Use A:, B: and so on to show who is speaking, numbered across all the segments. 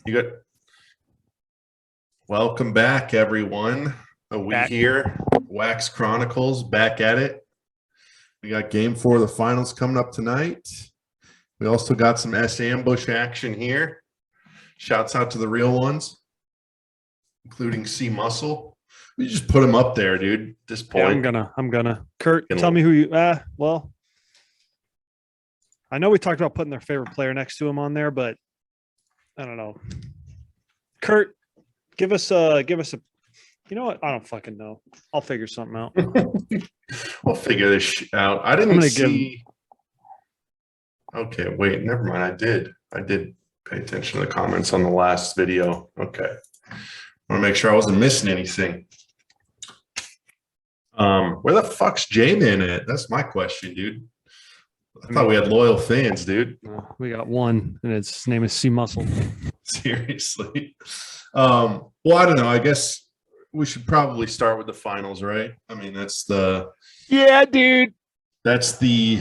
A: You got welcome back, everyone. We here, Wax Chronicles, back at it. We got game 4 of the finals coming up tonight. We also got some ambush action here. Shouts out to the real ones, including C Muscle. We just put him up there, dude. At this point,
B: yeah, I'm gonna. Kurt, tell me who you. Well, I know we talked about putting their favorite player next to him on there, but I don't know. Kurt, give us a. You know what? I don't fucking know. I'll figure something out.
A: We'll figure this out. I didn't see. Okay, wait. Never mind. I did pay attention to the comments on the last video. Okay, I want to make sure I wasn't missing anything. Where the fuck's J-Man at? That's my question, dude. I thought we had loyal fans, dude.
B: We got one, and his name is C Muscle.
A: Seriously. Well, I don't know. I guess we should probably start with the finals, right? I mean, that's the
B: dude.
A: That's the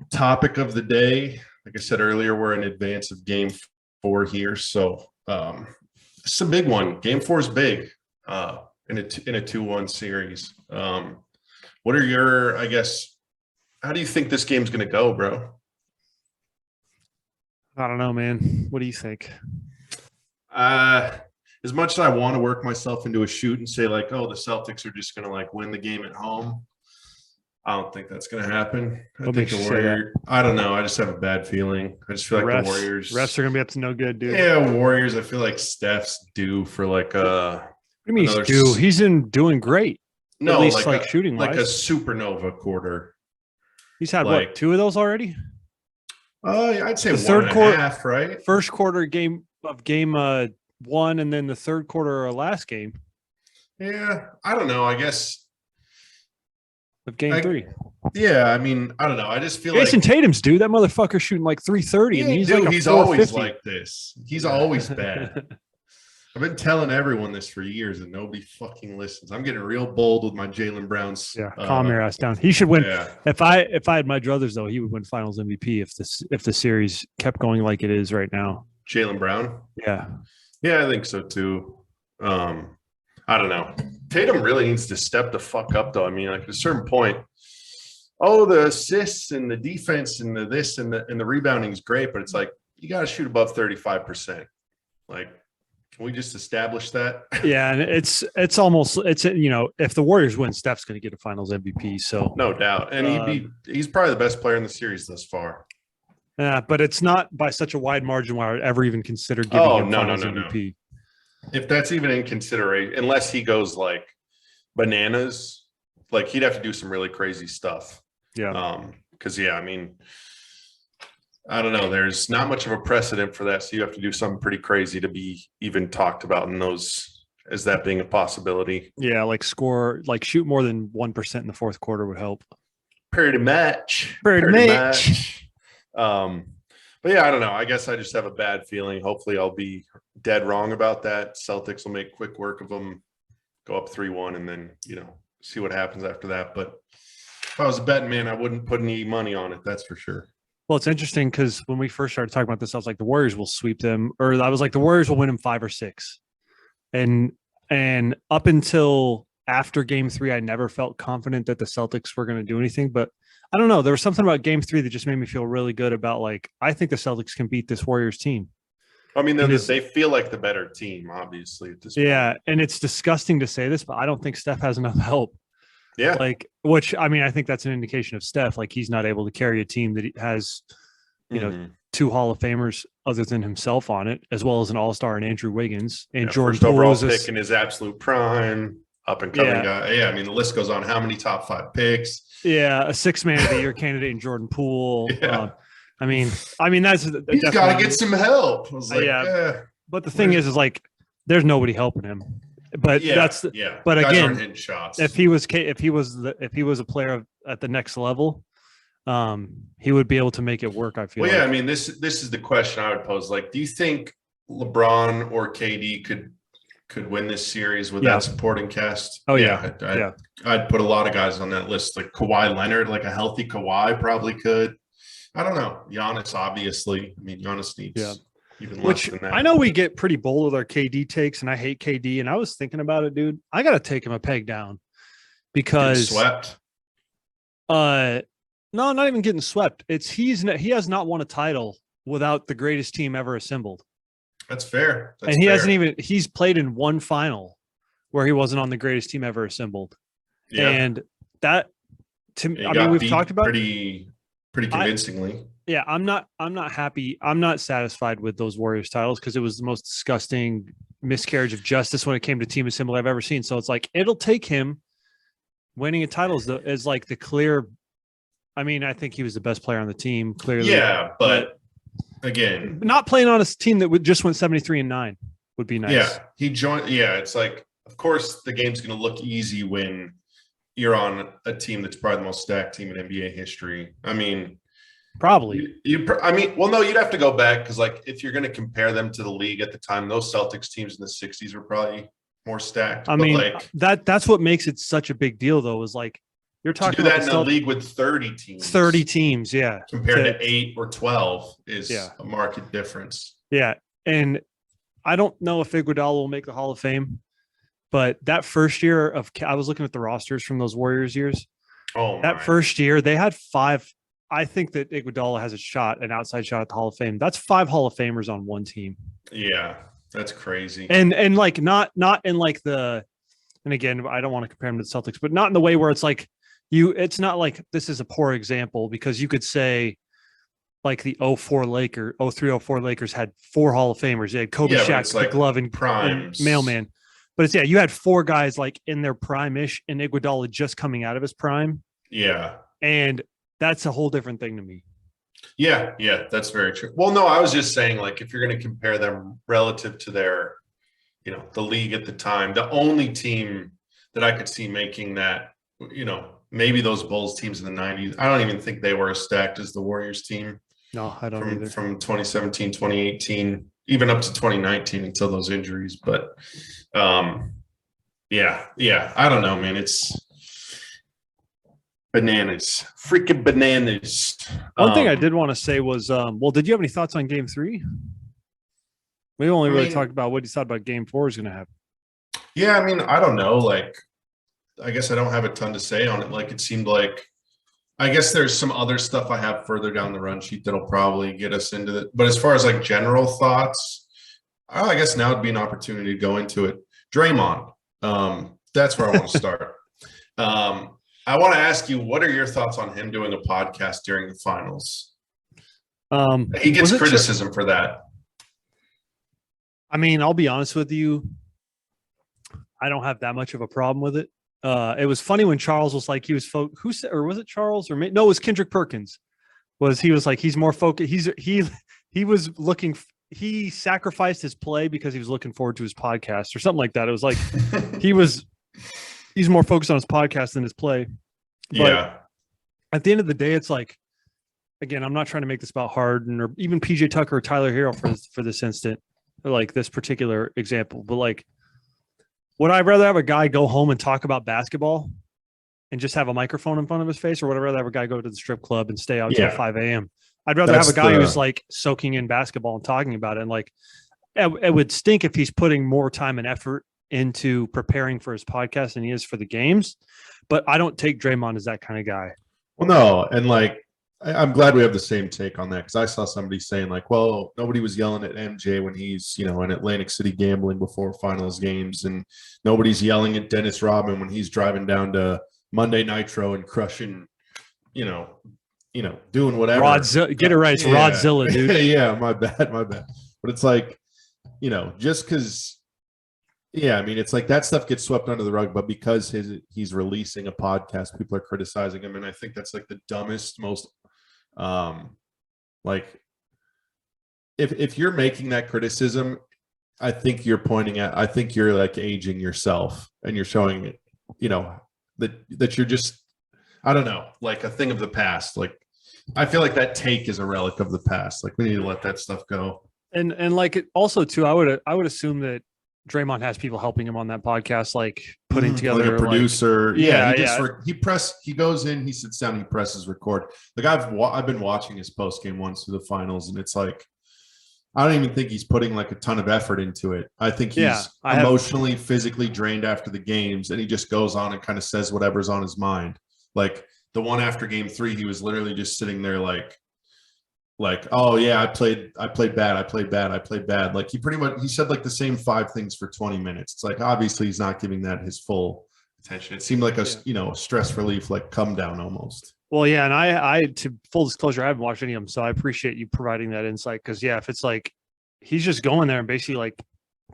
A: topic of the day. Like I said earlier, we're in advance of game 4 here, so it's a big one. Game 4 is big in a 2-1 series. What are your, I guess, how do you think this game's going to go, bro?
B: I don't know, man. What do you think?
A: As much as I want to work myself into a shoot and say like, oh, the Celtics are just going to like win the game at home, I don't think that's going to happen. I think the Warriors, I don't know. I just have a bad feeling. I just feel like the Warriors.
B: Refs are going to be up to no good, dude.
A: Yeah, Warriors, I feel like Steph's due for like a.
B: What do you mean he's due? He's doing great.
A: No,
B: at least like shooting
A: like a supernova quarter.
B: He's had what, 2 of those already?
A: I'd say
B: the
A: 1
B: third
A: and
B: quarter,
A: a half, right?
B: First quarter game 1, and then the third quarter of last game.
A: Yeah, I don't know. I guess
B: of game 3.
A: Yeah, I mean, I don't know. I just feel
B: Jason Tatum's dude. That motherfucker shooting like 330, and
A: he's always like this. He's always bad. I've been telling everyone this for years, and nobody fucking listens. I'm getting real bold with my Jaylen Browns.
B: Yeah, calm your ass down. He should win. Yeah. If I had my druthers, though, he would win Finals MVP if the series kept going like it is right now.
A: Jaylen Brown.
B: Yeah,
A: I think so too. I don't know. Tatum really needs to step the fuck up, though. I mean, like at a certain point, the assists and the defense and the this and the rebounding is great, but it's like you got to shoot above 35%. Like. Can we just establish that?
B: Yeah, and it's almost if the Warriors win, Steph's going to get a Finals MVP. So
A: no doubt, and he's probably the best player in the series thus far.
B: Yeah, but it's not by such a wide margin where I would ever even consider giving him Finals MVP.
A: If that's even in consideration, unless he goes like bananas, like he'd have to do some really crazy stuff.
B: Yeah.
A: Because I mean. I don't know. There's not much of a precedent for that, so you have to do something pretty crazy to be even talked about in those as that being a possibility.
B: Yeah, like shoot more than 1% in the fourth quarter would help.
A: Pretty much. But yeah, I don't know. I guess I just have a bad feeling. Hopefully, I'll be dead wrong about that. Celtics will make quick work of them, go up 3-1, and then see what happens after that. But if I was a betting man, I wouldn't put any money on it. That's for sure.
B: Well, it's interesting because when we first started talking about this, I was like, the Warriors will sweep them, or I was like, the Warriors will win them 5 or 6. And up until after game 3, I never felt confident that the Celtics were going to do anything. But I don't know. There was something about game 3 that just made me feel really good about like, I think the Celtics can beat this Warriors team.
A: I mean, they feel like the better team, obviously. At this point.
B: Yeah. And it's disgusting to say this, but I don't think Steph has enough help.
A: Yeah.
B: Which I mean, I think that's an indication of Steph. Like he's not able to carry a team that has, 2 Hall of Famers other than himself on it, as well as an all-star in Andrew Wiggins and Jordan
A: Poole overall pick in his absolute prime, up and coming guy. Yeah. I mean, the list goes on. How many top 5 picks?
B: Yeah. A 6th man of the year candidate in Jordan Poole. Yeah. I mean, that's
A: he's got to get some help. I was like, yeah.
B: But the thing is like, there's nobody helping him. But But again, if he was a player at the next level, he would be able to make it work. I feel.
A: Well, yeah. I mean, this is the question I would pose. Like, do you think LeBron or KD could win this series with that supporting cast?
B: Oh yeah,
A: I'd put a lot of guys on that list. Like Kawhi Leonard, like a healthy Kawhi probably could. I don't know. Giannis, obviously. I mean, Giannis needs even less
B: Which
A: than that.
B: I know we get pretty bold with our KD takes, and I hate KD. And I was thinking about it, dude. I got to take him a peg down
A: Getting
B: because
A: swept.
B: no, not even getting swept. He has not won a title without the greatest team ever assembled.
A: That's fair.
B: And he's played in one final where he wasn't on the greatest team ever assembled.
A: Yeah.
B: And that, we've talked about
A: pretty convincingly.
B: I'm not happy. I'm not satisfied with those Warriors titles because it was the most disgusting miscarriage of justice when it came to team assembly I've ever seen. So it's like, it'll take him winning a title is like the clear. I mean, I think he was the best player on the team, clearly.
A: Yeah, but again,
B: not playing on a team that would just went 73-9 would be nice.
A: Yeah, he joined. Yeah, it's like, of course, the game's going to look easy when you're on a team that's probably the most stacked team in NBA history. I mean,
B: probably.
A: No, you'd have to go back because, like, if you're going to compare them to the league at the time, those Celtics teams in the '60s were probably more stacked.
B: That's what makes it such a big deal, though. Is like you're talking
A: about that in a league with 30 teams.
B: 30 teams, yeah,
A: compared to 8 or 12 is a market difference.
B: Yeah, and I don't know if Iguodala will make the Hall of Fame, but that first year I was looking at the rosters from those Warriors years.
A: Oh,
B: that first year they had 5. I think that Iguodala has an outside shot at the Hall of Fame. That's 5 Hall of Famers on one team.
A: Yeah, that's crazy.
B: And like not in like the, and again, I don't want to compare him to the Celtics, but not in the way where it's like it's not like this is a poor example because you could say like the 03 Lakers had 4 Hall of Famers. They had Kobe, Shaq, like Glove, and Mailman. But it's you had 4 guys like in their prime-ish and Iguodala just coming out of his prime.
A: Yeah.
B: And that's a whole different thing to me.
A: Yeah, that's very true. Well, no, I was just saying, like, if you're going to compare them relative to their, the league at the time, the only team that I could see making that, maybe those Bulls teams in the 90s, I don't even think they were as stacked as the Warriors team.
B: No, I don't either.
A: From 2017, 2018, even up to 2019 until those injuries. But yeah, I don't know, man. It's bananas, freaking bananas.
B: One thing I did want to say was, did you have any thoughts on Game 3? We only really talked about what you thought about Game 4 is going to happen.
A: Yeah, I mean, I don't know. Like, I guess I don't have a ton to say on it. Like, it seemed like, I guess there's some other stuff I have further down the run sheet that'll probably get us into it. But as far as like general thoughts, I guess now would be an opportunity to go into it. Draymond, that's where I want to start. I want to ask you, what are your thoughts on him doing a podcast during the finals? He gets criticism for that.
B: I mean, I'll be honest with you. I don't have that much of a problem with it. It was funny when Charles was like, was it Charles no, it was Kendrick Perkins. He was like, he's more focused. He was looking, he sacrificed his play because he was looking forward to his podcast or something like that. It was like, he's more focused on his podcast than his play. But at the end of the day, it's like, again, I'm not trying to make this about Harden or even PJ Tucker or Tyler Hero for this instant, or like this particular example. But like, would I rather have a guy go home and talk about basketball and just have a microphone in front of his face, or would I rather have a guy go to the strip club and stay out till 5 a.m.? I'd rather have a guy who's like soaking in basketball and talking about it. And like, it would stink if he's putting more time and effort into preparing for his podcast than he is for the games. But I don't take Draymond as that kind of guy.
A: Well, no. And like, I'm glad we have the same take on that, because I saw somebody saying like, well, nobody was yelling at MJ when he's, in Atlantic City gambling before finals games, and nobody's yelling at Dennis Rodman when he's driving down to Monday Nitro and crushing, doing whatever.
B: Get it right. It's Rodzilla, dude.
A: Yeah, my bad. But it's like, just because, I mean, it's like that stuff gets swept under the rug, but because he's releasing a podcast, people are criticizing him. And I think that's like the dumbest, most, like, if you're making that criticism, I think you're like aging yourself, and you're showing it, that you're just, I don't know, like a thing of the past. Like, I feel like that take is a relic of the past. Like, we need to let that stuff go.
B: And like it also too, I would assume that Draymond has people helping him on that podcast, like putting together
A: like a producer.
B: Like,
A: he goes in, he sits down, he presses record. Like I've been watching his post game once through the finals, and it's like, I don't even think he's putting like a ton of effort into it. I think he's emotionally, physically drained after the games, and he just goes on and kind of says whatever's on his mind. Like the one after game 3, he was literally just sitting there like, oh yeah, I played bad. Like he said like the same 5 things for 20 minutes. It's like obviously he's not giving that his full attention. It seemed like a stress relief, like come down almost.
B: Well, yeah, and I to full disclosure, I haven't watched any of them, so I appreciate you providing that insight. Because if it's like he's just going there and basically like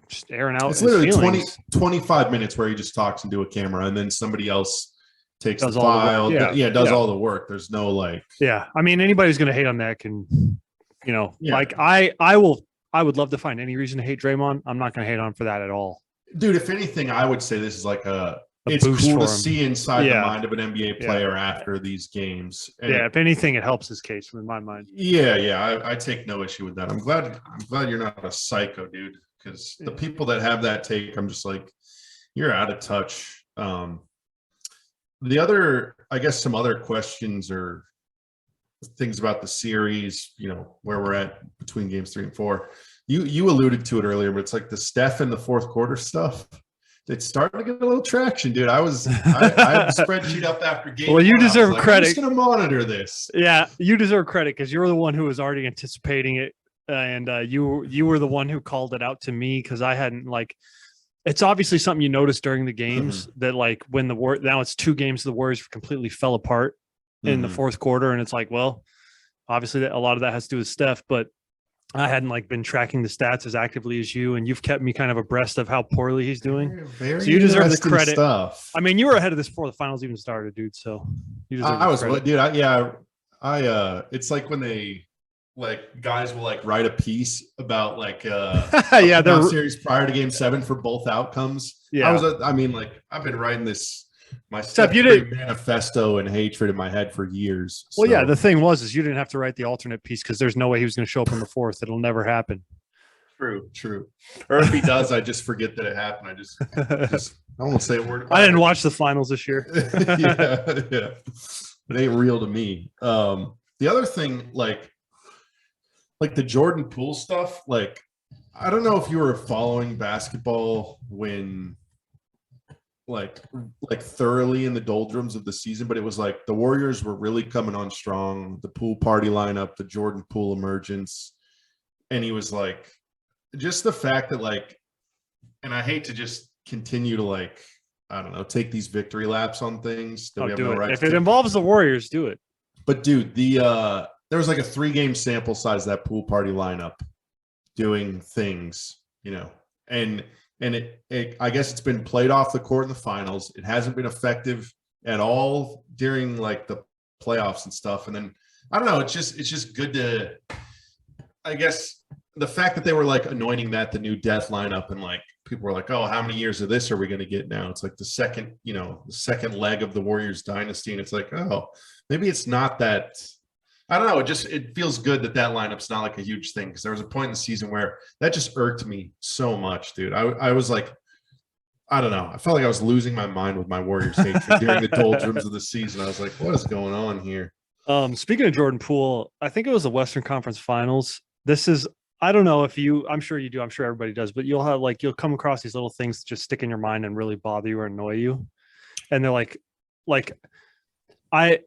B: just airing out,
A: it's literally 25 minutes where he just talks into a camera, and then somebody else takes the file. Does all the work. There's no like.
B: Yeah, I mean, anybody who's going to hate on that can, like I would love to find any reason to hate Draymond. I'm not going to hate on him for that at all,
A: dude. If anything, I would say this is like it's cool to see inside the mind of an NBA player after these games. And
B: if anything, it helps his case in my mind.
A: I take no issue with that. I'm glad you're not a psycho, dude, because the people that have that take, I'm just like, you're out of touch. The other, I guess, some other questions or things about the series, where we're at between games 3 and 4. You alluded to it earlier, but it's like the Steph in the fourth quarter stuff. It's starting to get a little traction, dude. I had the spreadsheet up after game.
B: Well, you deserve credit.
A: I'm just going to monitor this.
B: Yeah, you deserve credit because you're the one who was already anticipating it, and you were the one who called it out to me because I hadn't like. It's obviously something you noticed during the games that like when now it's 2 games the Warriors completely fell apart in the fourth quarter, and it's like, well, obviously a lot of that has to do with Steph, but I hadn't like been tracking the stats as actively as you, and you've kept me kind of abreast of how poorly he's doing.
A: Very
B: so you deserve the credit.
A: Stuff.
B: I mean, you were ahead of this before the finals even started, dude. So you deserve
A: I was, dude. It's like when they like guys will like write a piece about like the series prior to game 7 for both outcomes. Yeah, I've been writing this. My manifesto and hatred in my head for years.
B: Well, yeah, the thing is you didn't have to write the alternate piece because there's no way he was going to show up in the fourth. It'll never happen.
A: True. Or if he does, I just forget that it happened. I won't say a word.
B: I didn't watch the finals this year.
A: yeah. It ain't real to me. The other thing, like the Jordan Poole stuff, like I don't know if you were following basketball when like thoroughly in the doldrums of the season, but it was like the Warriors were really coming on strong, the Poole party lineup, the Jordan Poole emergence. And he was like, just the fact that like, and I hate to just continue to like, I don't know, take these victory laps on things that we have no right to.
B: If it involves the Warriors, do it.
A: But dude, there was like a 3-game sample size, that Poole party lineup doing things, and it I guess it's been played off the court in the finals. It hasn't been effective at all during like the playoffs and stuff. And then I don't know, it's just good to, I guess the fact that they were like anointing that the new death lineup, and like people were like, oh, how many years of this are we going to get now? It's like the second leg of the Warriors dynasty. And it's like, oh, maybe it's not that. I don't know. It feels good that lineup's not like a huge thing, because there was a point in the season where that just irked me so much, dude. I was like, I don't know. I felt like I was losing my mind with my Warriors hatred during the doldrums of the season. I was like, what is going on here?
B: Speaking of Jordan Poole, I think it was the Western Conference Finals. I don't know if I'm sure you do. I'm sure everybody does, but you'll come across these little things that just stick in your mind and really bother you or annoy you. And they're like,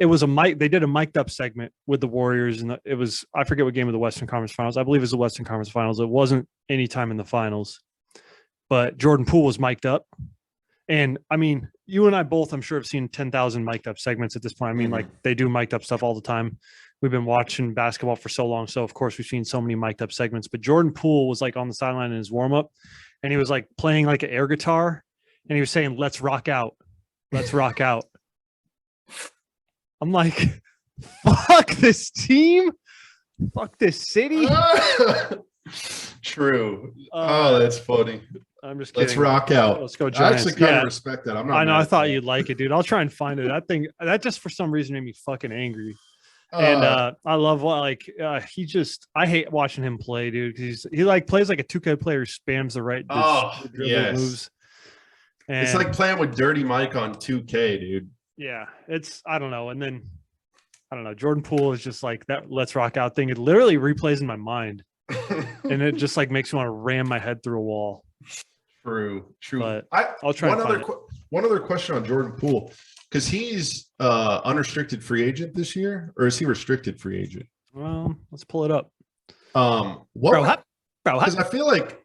B: it was a mic. They did a mic'd up segment with the Warriors, and it was, I forget what game of the Western Conference Finals. I believe it was the Western Conference Finals. It wasn't any time in the finals, but Jordan Poole was mic'd up. And I mean, you and I both, I'm sure, have seen 10,000 mic'd up segments at this point. I mean, like they do mic'd up stuff all the time. We've been watching basketball for so long, so of course we've seen so many mic'd up segments. But Jordan Poole was like on the sideline in his warm up, and he was like playing like an air guitar, and he was saying, "Let's rock out, let's rock out." I'm like, fuck this team. Fuck this city.
A: True. That's funny.
B: I'm just kidding.
A: Let's rock out.
B: Let's go Giants.
A: I actually kind of respect that.
B: I know. I thought you'd like it, dude. I'll try and find it. That just for some reason made me fucking angry. And I love I hate watching him play, dude, because he like plays like a 2K player who spams the right moves. And
A: it's like playing with Dirty Mike on 2K, dude.
B: Yeah, I don't know. And then I don't know. Jordan Poole is just like that "let's rock out" thing. It literally replays in my mind. and it just like makes me want to ram my head through a wall.
A: True.
B: But I'll try.
A: One other question on Jordan Poole, because he's unrestricted free agent this year, or is he restricted free agent?
B: Well, let's pull it up.
A: Because I feel like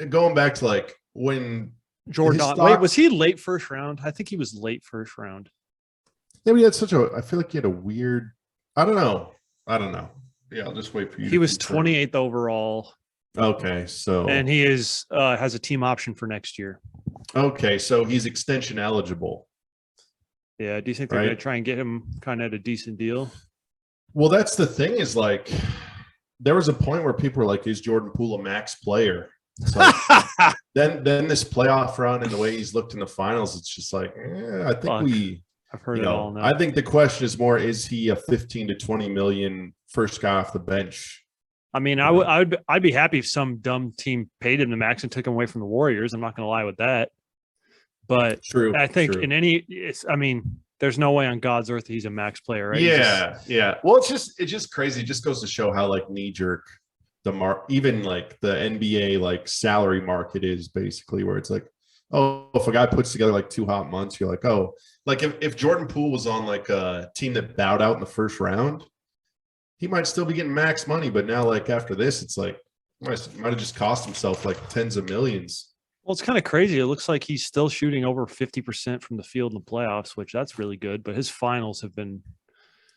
A: going back to like when
B: Jordan, wait, was he late first round? I think he was late first round.
A: Yeah, we had I feel like he had a weird, I don't know. Yeah, I'll just wait for you.
B: He was 28th overall.
A: Okay, so.
B: And he has a team option for next year.
A: Okay, so he's extension eligible.
B: Yeah, do you think they're going to try and get him kind of at a decent deal?
A: Well, that's the thing is like, there was a point where people were like, is Jordan Poole a max player? So then this playoff run and the way he's looked in the finals, it's just like, I think
B: I've heard it all now.
A: I think the question is more, is he a 15 to 20 million first guy off the bench?
B: I mean, I'd be happy if some dumb team paid him the max and took him away from the Warriors. I'm not going to lie with that. But I think there's no way on God's earth he's a max player, right?
A: Yeah. Well, it's just crazy. It just goes to show how like knee jerk even like the NBA like salary market is basically, where it's like, oh, if a guy puts together like 2 hot months, you're like, oh, like if Jordan Poole was on like a team that bowed out in the first round, he might still be getting max money. But now, like after this, it's like might have just cost himself like tens of millions.
B: Well, it's kind of crazy. It looks like he's still shooting over 50% from the field in the playoffs, which that's really good. But his finals have been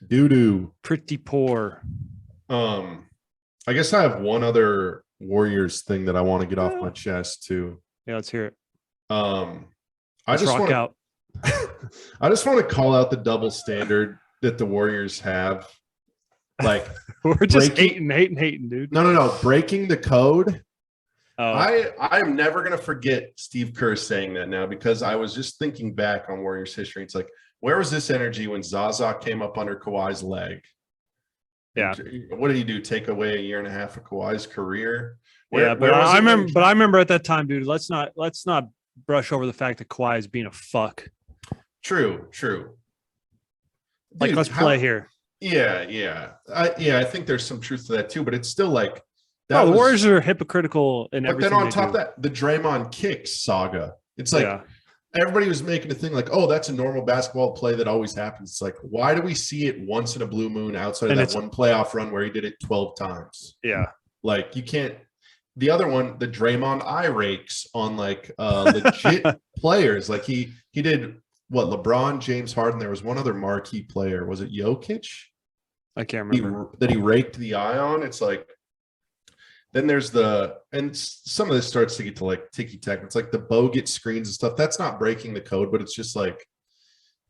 A: doo-doo,
B: pretty poor.
A: I guess I have one other Warriors thing that I want to get off my chest too.
B: Yeah, let's hear it.
A: I just want to call out the double standard that the Warriors have. Like
B: we're just hating, dude.
A: No. Breaking the code.
B: Oh.
A: I'm never gonna forget Steve Kerr saying that now, because I was just thinking back on Warriors history. It's like, where was this energy when Zaza came up under Kawhi's leg?
B: Yeah.
A: What did he do? Take away a year and a half of Kawhi's career?
B: I remember at that time, dude. Let's not brush over the fact that Kawhi is being a fuck.
A: True.
B: Like, dude, let's play here.
A: Yeah. I think there's some truth to that too, but it's still like
B: the Warriors are hypocritical in everything.
A: But then on top of that, the Draymond kicks saga. It's like everybody was making a thing like, oh, that's a normal basketball play that always happens. It's like, why do we see it once in a blue moon outside of that one playoff run where he did it 12 times?
B: Yeah.
A: Like you can't. The other one, the Draymond eye rakes on like legit players. Like he did what, LeBron, James Harden. There was one other marquee player. Was it Jokic?
B: I can't remember.
A: That he raked the eye on. It's like, then there's and some of this starts to get to like ticky-tack. It's like the bogut screens and stuff. That's not breaking the code, but it's just like,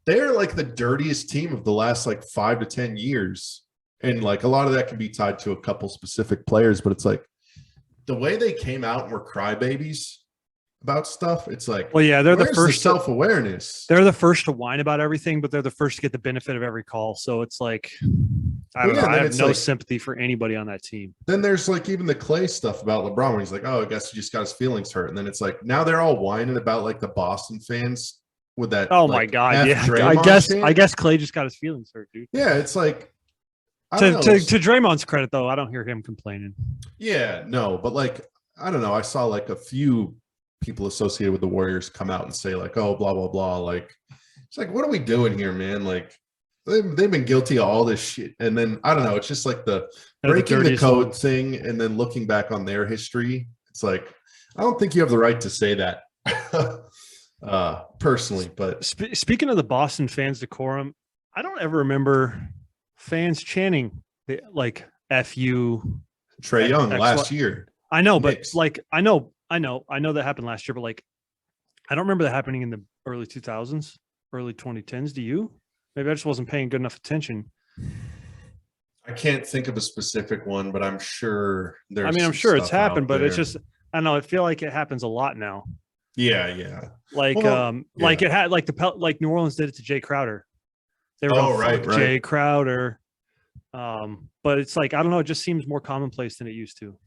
A: they're like the dirtiest team of the last like 5 to 10 years. And like a lot of that can be tied to a couple specific players, but it's like the way they came out and were crybabies about stuff. It's like,
B: well, yeah, they're the first
A: self-awareness.
B: They're the first to whine about everything, but they're the first to get the benefit of every call. So it's like, I don't know. I have no sympathy for anybody on that team.
A: Then there's like even the Clay stuff about LeBron when he's like, oh, I guess he just got his feelings hurt. And then it's like, now they're all whining about like the Boston fans with that.
B: Oh my God. Yeah. I guess Clay just got his feelings hurt, dude.
A: Yeah. It's like,
B: to Draymond's credit though, I don't hear him complaining.
A: Yeah, no, but like, I don't know. I saw like a few people associated with the Warriors come out and say like, oh, blah, blah, blah. Like, it's like, what are we doing here, man? Like, they've been guilty of all this shit. And then, I don't know, it's just like the breaking the code thing and then looking back on their history. It's like, I don't think you have the right to say that personally. But
B: speaking of the Boston fans' decorum, I don't ever remember fans chanting like F you
A: Trae Young last year.
B: I know, Knicks. But like, I know that happened last year, but like, I don't remember that happening in the early 2000s, early 2010s. Do you? Maybe I just wasn't paying good enough attention.
A: I can't think of a specific one, but I'm sure there's.
B: I mean, I'm sure it's happened, but it's just, I don't know. I feel like it happens a lot now.
A: Yeah.
B: Like, like it had like New Orleans did it to Jay Crowder. They were right. Jay Crowder. But it's like, I don't know. It just seems more commonplace than it used to.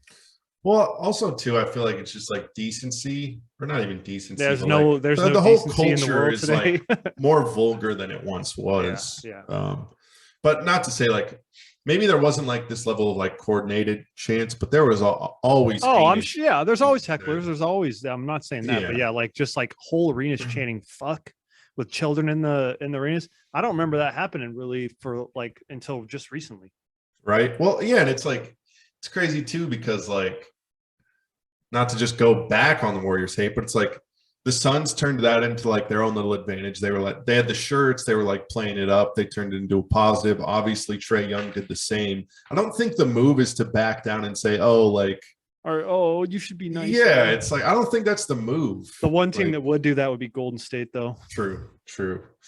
A: Well, also too, I feel like it's just like decency, or not even decency.
B: There's no
A: the whole culture
B: in the world
A: is
B: today.
A: Like more vulgar than it once was.
B: Yeah.
A: But not to say like maybe there wasn't like this level of like coordinated chants, but there was always.
B: Oh, I'm
A: heinous
B: sure. Yeah, there's always
A: shit there.
B: hecklers. There's always. I'm not saying that, but
A: Yeah.
B: yeah, like just like whole arenas chanting "fuck" with children in the arenas. I don't remember that happening really for like until just recently.
A: Right. Well, yeah, and it's like it's crazy too because like not to just go back on the Warriors hate, but it's like the Suns turned that into like their own little advantage. They were like they had the shirts, they were like playing it up, they turned it into a positive. Obviously, Trae Young did the same. I don't think the move is to back down and say, oh, like
B: Or oh, you should be nice.
A: yeah, it's like I don't think that's the move.
B: The one team
A: Like,
B: that would do that would be Golden State, though.
A: true.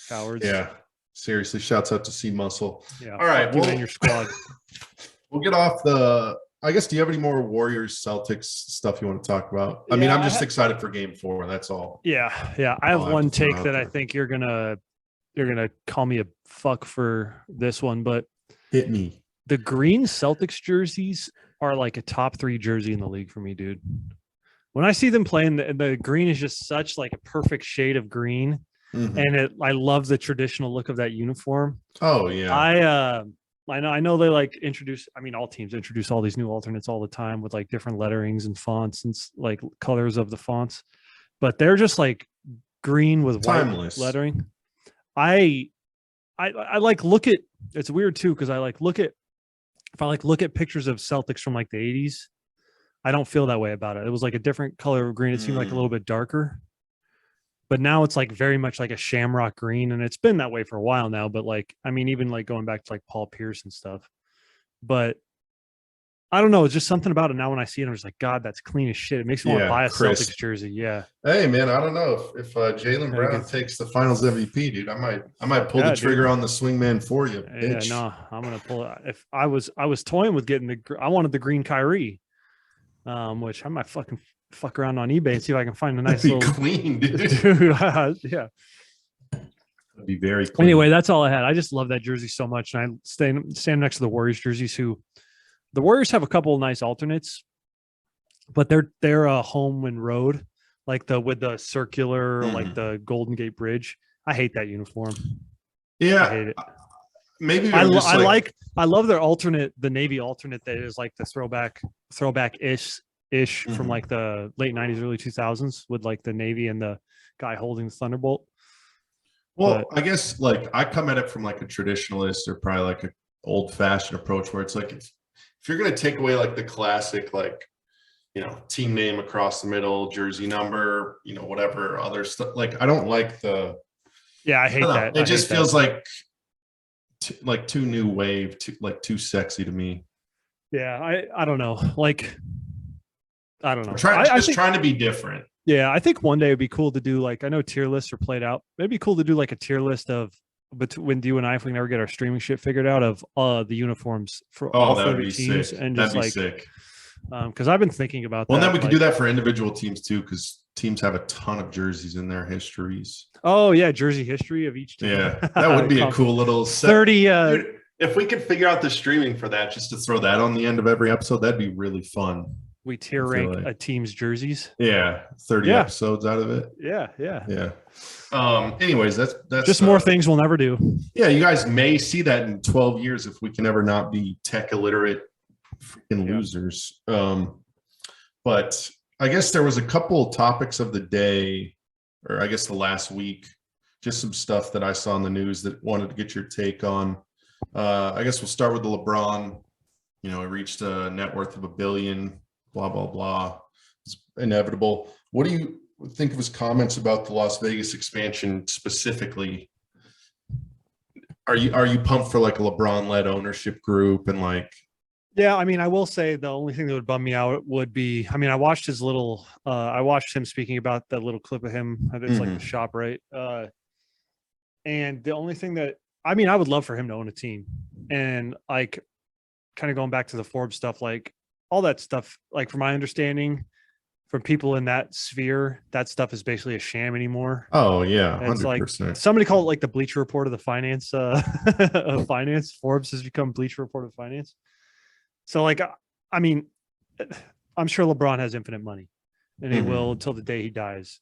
B: Cowards.
A: Yeah. Seriously, shouts out to C Muscle.
B: Yeah.
A: All right,
B: you and your squad.
A: We'll get off the. I guess. Do you have any more Warriors Celtics stuff you want to talk about? I mean, I'm just excited for Game 4. That's all.
B: Yeah. I have one take that I think you're gonna call me a fuck for this one, but
A: hit me.
B: The green Celtics jerseys are like a top 3 jersey in the league for me, dude. When I see them playing, the green is just such like a perfect shade of green, and I love the traditional look of that uniform.
A: Oh yeah.
B: I know they like introduce. I mean, all teams introduce all these new alternates all the time with like different letterings and fonts and like colors of the fonts, but they're just like green with
A: timeless
B: white lettering. I like look at. It's weird too because I like look at if I like look at pictures of Celtics from like the 80s. I don't feel that way about it. It was like a different color of green. It seemed like a little bit darker. But now it's like very much like a shamrock green, and it's been that way for a while now. But like, I mean, even like going back to like Paul Pierce and stuff. But I don't know. It's just something about it now. When I see it, I'm just like, God, that's clean as shit. It makes me want to buy a Celtics jersey. Yeah.
A: Hey man, I don't know if Jaylen Brown takes the Finals MVP, dude. I might pull the trigger on the swingman for you. Bitch.
B: Yeah, no, I'm gonna pull it. If I was toying with getting I wanted the green Kyrie, which I might fuck around on eBay and see if I can find a nice little
A: clean, dude.
B: Yeah.
A: It'd be very clean.
B: Anyway, that's all I had. I just love that jersey so much. And I stand next to the Warriors jerseys, the Warriors have a couple of nice alternates, but they're a home and road, like with the circular, like the Golden Gate Bridge. I hate that uniform.
A: Yeah.
B: I hate it.
A: Maybe
B: I love their alternate, the Navy alternate that is like the throwback ish from like the late 90s, early 2000s with like the Navy and the guy holding the Thunderbolt.
A: Well, I guess like I come at it from like a traditionalist or probably like an old fashioned approach where it's like if you're going to take away like the classic, like, you know, team name across the middle, jersey number, you know, whatever other stuff, like I don't like the.
B: Yeah, I hate that.
A: It just feels like too new wave, too sexy to me.
B: Yeah, I don't know. Like, I don't know.
A: Trying to be different.
B: Yeah, I think one day it'd be cool to do like I know tier lists are played out. It'd be cool to do like a tier list of when you and I, if we never get our streaming shit figured out, of the uniforms for all 30 teams,
A: sick.
B: and just like
A: sick.
B: Because I've been thinking about that.
A: Well, then we could do that for individual teams too, because teams have a ton of jerseys in their histories.
B: Oh yeah, jersey history of each team.
A: Yeah, that would be a cool little
B: 30.
A: Dude, if we could figure out the streaming for that, just to throw that on the end of every episode, that'd be really fun.
B: We tier rank a team's jerseys.
A: Yeah, 30 episodes out of it.
B: Yeah.
A: Anyways, that's
B: just more things we'll never do.
A: Yeah, you guys may see that in 12 years if we can ever not be tech illiterate freaking losers. But I guess there was a couple topics of the day, or I guess the last week, just some stuff that I saw in the news that wanted to get your take on. I guess we'll start with the LeBron. You know, it reached a net worth of $1 billion. Blah blah blah. It's inevitable. What do you think of his comments about the Las Vegas expansion specifically? Are you pumped for like a LeBron-led ownership group and like?
B: Yeah, I mean, I will say the only thing that would bum me out would be, I mean, I watched him speaking about that little clip of him. It's like the shop, right? And the only thing that, I mean, I would love for him to own a team, and like, kind of going back to the Forbes stuff, like all that stuff, like from my understanding, from people in that sphere, that stuff is basically a sham anymore.
A: Oh yeah, 100%.
B: It's like somebody called it like the Bleacher Report of the finance of finance. Forbes has become Bleacher Report of finance. So like, I mean, I'm sure LeBron has infinite money, and he will until the day he dies.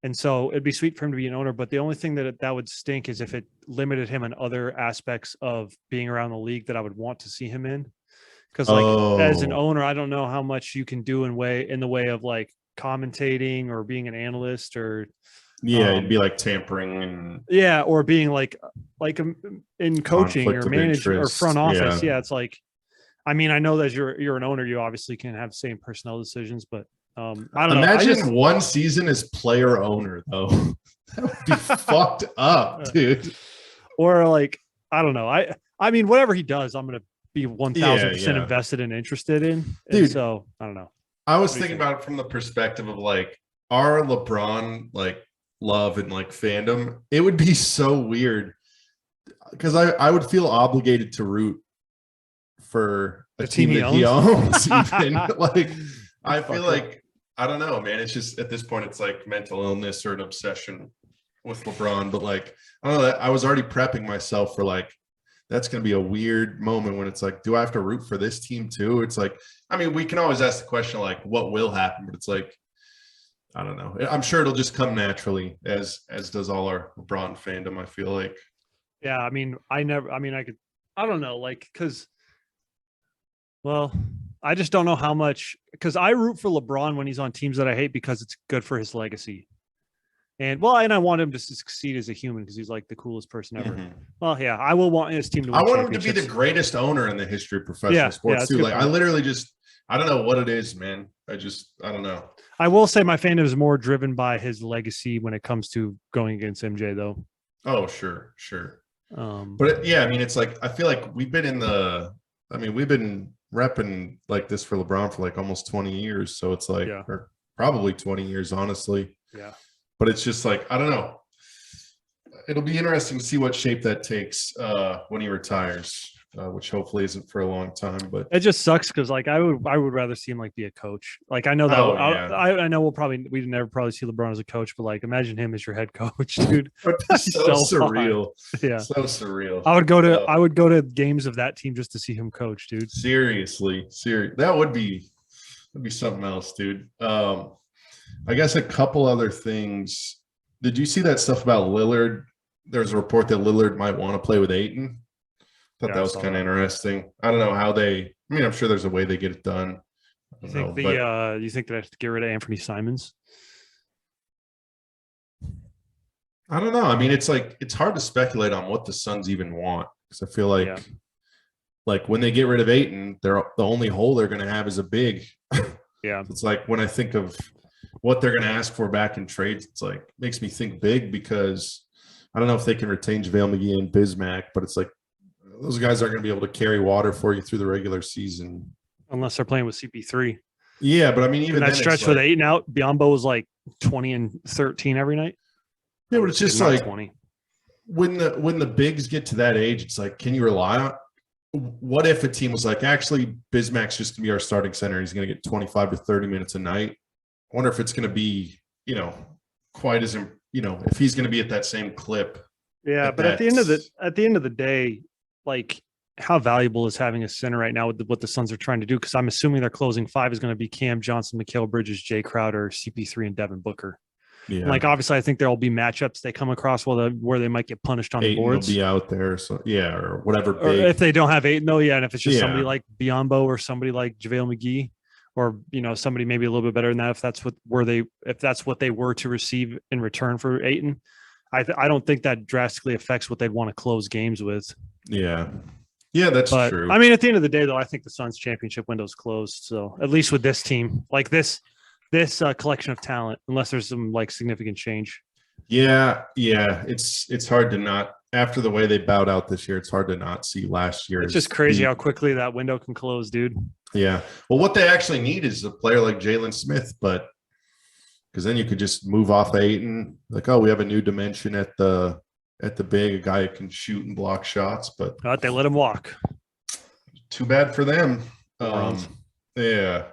B: And so it'd be sweet for him to be an owner, but the only thing that would stink is if it limited him in other aspects of being around the league that I would want to see him in. Because like as an owner, I don't know how much you can do in the way of like commentating or being an analyst or
A: it'd be like tampering and
B: or being like in coaching or management or front office. Yeah, it's like, I mean, I know that you're an owner, you obviously can have the same personnel decisions, but I don't know.
A: Imagine one season as player owner though. That would be fucked up, dude.
B: Or like, I don't know. I mean, whatever he does, I'm gonna be 1000% invested and interested in. Dude, and so I don't know.
A: I was thinking about it from the perspective of like our LeBron like love and like fandom. It would be so weird because I would feel obligated to root for a team that he owns. Even like I feel like I don't know, man. It's just at this point it's like mental illness or an obsession with LeBron. But like I don't know, I was already prepping myself for like that's going to be a weird moment when it's like, do I have to root for this team too? It's like, I mean, we can always ask the question like, what will happen? But it's like, I don't know. I'm sure it'll just come naturally as does all our LeBron fandom, I feel like.
B: Yeah, I mean, I don't know, like, because, well, I just don't know how much, because I root for LeBron when he's on teams that I hate because it's good for his legacy. And I want him to succeed as a human because he's like the coolest person ever. Mm-hmm. Well, yeah, I will want his team to win.
A: I want him to be the greatest owner in the history of professional sports too. Like point. I literally I don't know what it is, man. I don't know.
B: I will say my fandom is more driven by his legacy when it comes to going against MJ though.
A: Oh, sure. But I mean, it's like, I feel like we've been repping like this for LeBron for like almost 20 years. So it's like, or probably 20 years, honestly.
B: Yeah.
A: But it's just like, I don't know. It'll be interesting to see what shape that takes when he retires, which hopefully isn't for a long time. But
B: it just sucks because like I would rather see him like be a coach. Like I know that I know we'd never probably see LeBron as a coach, but like imagine him as your head coach, dude.
A: so surreal.
B: Yeah,
A: so surreal.
B: I would go to games of that team just to see him coach, dude.
A: Seriously, that would be something else, dude. I guess a couple other things. Did you see that stuff about Lillard? There's a report that Lillard might want to play with Ayton. Thought that was kind of interesting. I don't know how I'm sure there's a way they get it done.
B: You think they have to get rid of Anthony Simons?
A: I don't know. I mean, it's like, it's hard to speculate on what the Suns even want. Because I feel like when they get rid of Ayton, the only hole they're going to have is a big.
B: Yeah.
A: It's like when I think of what they're going to ask for back in trades, it's like makes me think big because I don't know if they can retain JaVale McGee and Bismack, but it's like those guys aren't going to be able to carry water for you through the regular season
B: unless they're playing with CP3.
A: Yeah, but I mean, even
B: that stretch with 8 and out, Biyombo was like 20 and 13 every night.
A: Yeah, but it's just like 20. When the bigs get to that age, it's like, can you rely on? What if a team was like, actually, Bismack's just gonna be our starting center. He's gonna get 25 to 30 minutes a night. I wonder if it's going to be, quite as, if he's going to be at that same clip.
B: Yeah, but at the end of the day, like how valuable is having a center right now with what the Suns are trying to do? Because I'm assuming their closing 5 is going to be Cam Johnson, Mikal Bridges, Jay Crowder, CP3, and Devin Booker. Yeah. Like obviously, I think there will be matchups they come across where they might get punished on the boards.
A: Will be out there, so or whatever.
B: Or if they don't have Ayton, though, and if it's just somebody like Biyombo or somebody like JaVale McGee. Or somebody maybe a little bit better than that if that's what they were to receive in return for Ayton. I don't think that drastically affects what they'd want to close games with.
A: Yeah, that's true.
B: I mean, at the end of the day, though, I think the Suns' championship window's closed. So at least with this team, like this collection of talent, unless there's some like significant change.
A: Yeah, it's hard to not. After the way they bowed out this year, it's hard to not see last year.
B: It's just crazy how quickly that window can close, dude.
A: Yeah. Well, what they actually need is a player like Jalen Smith, but because then you could just move off Ayton. Like, we have a new dimension at the big, a guy who can shoot and block shots, but
B: they let him walk.
A: Too bad for them. Yeah.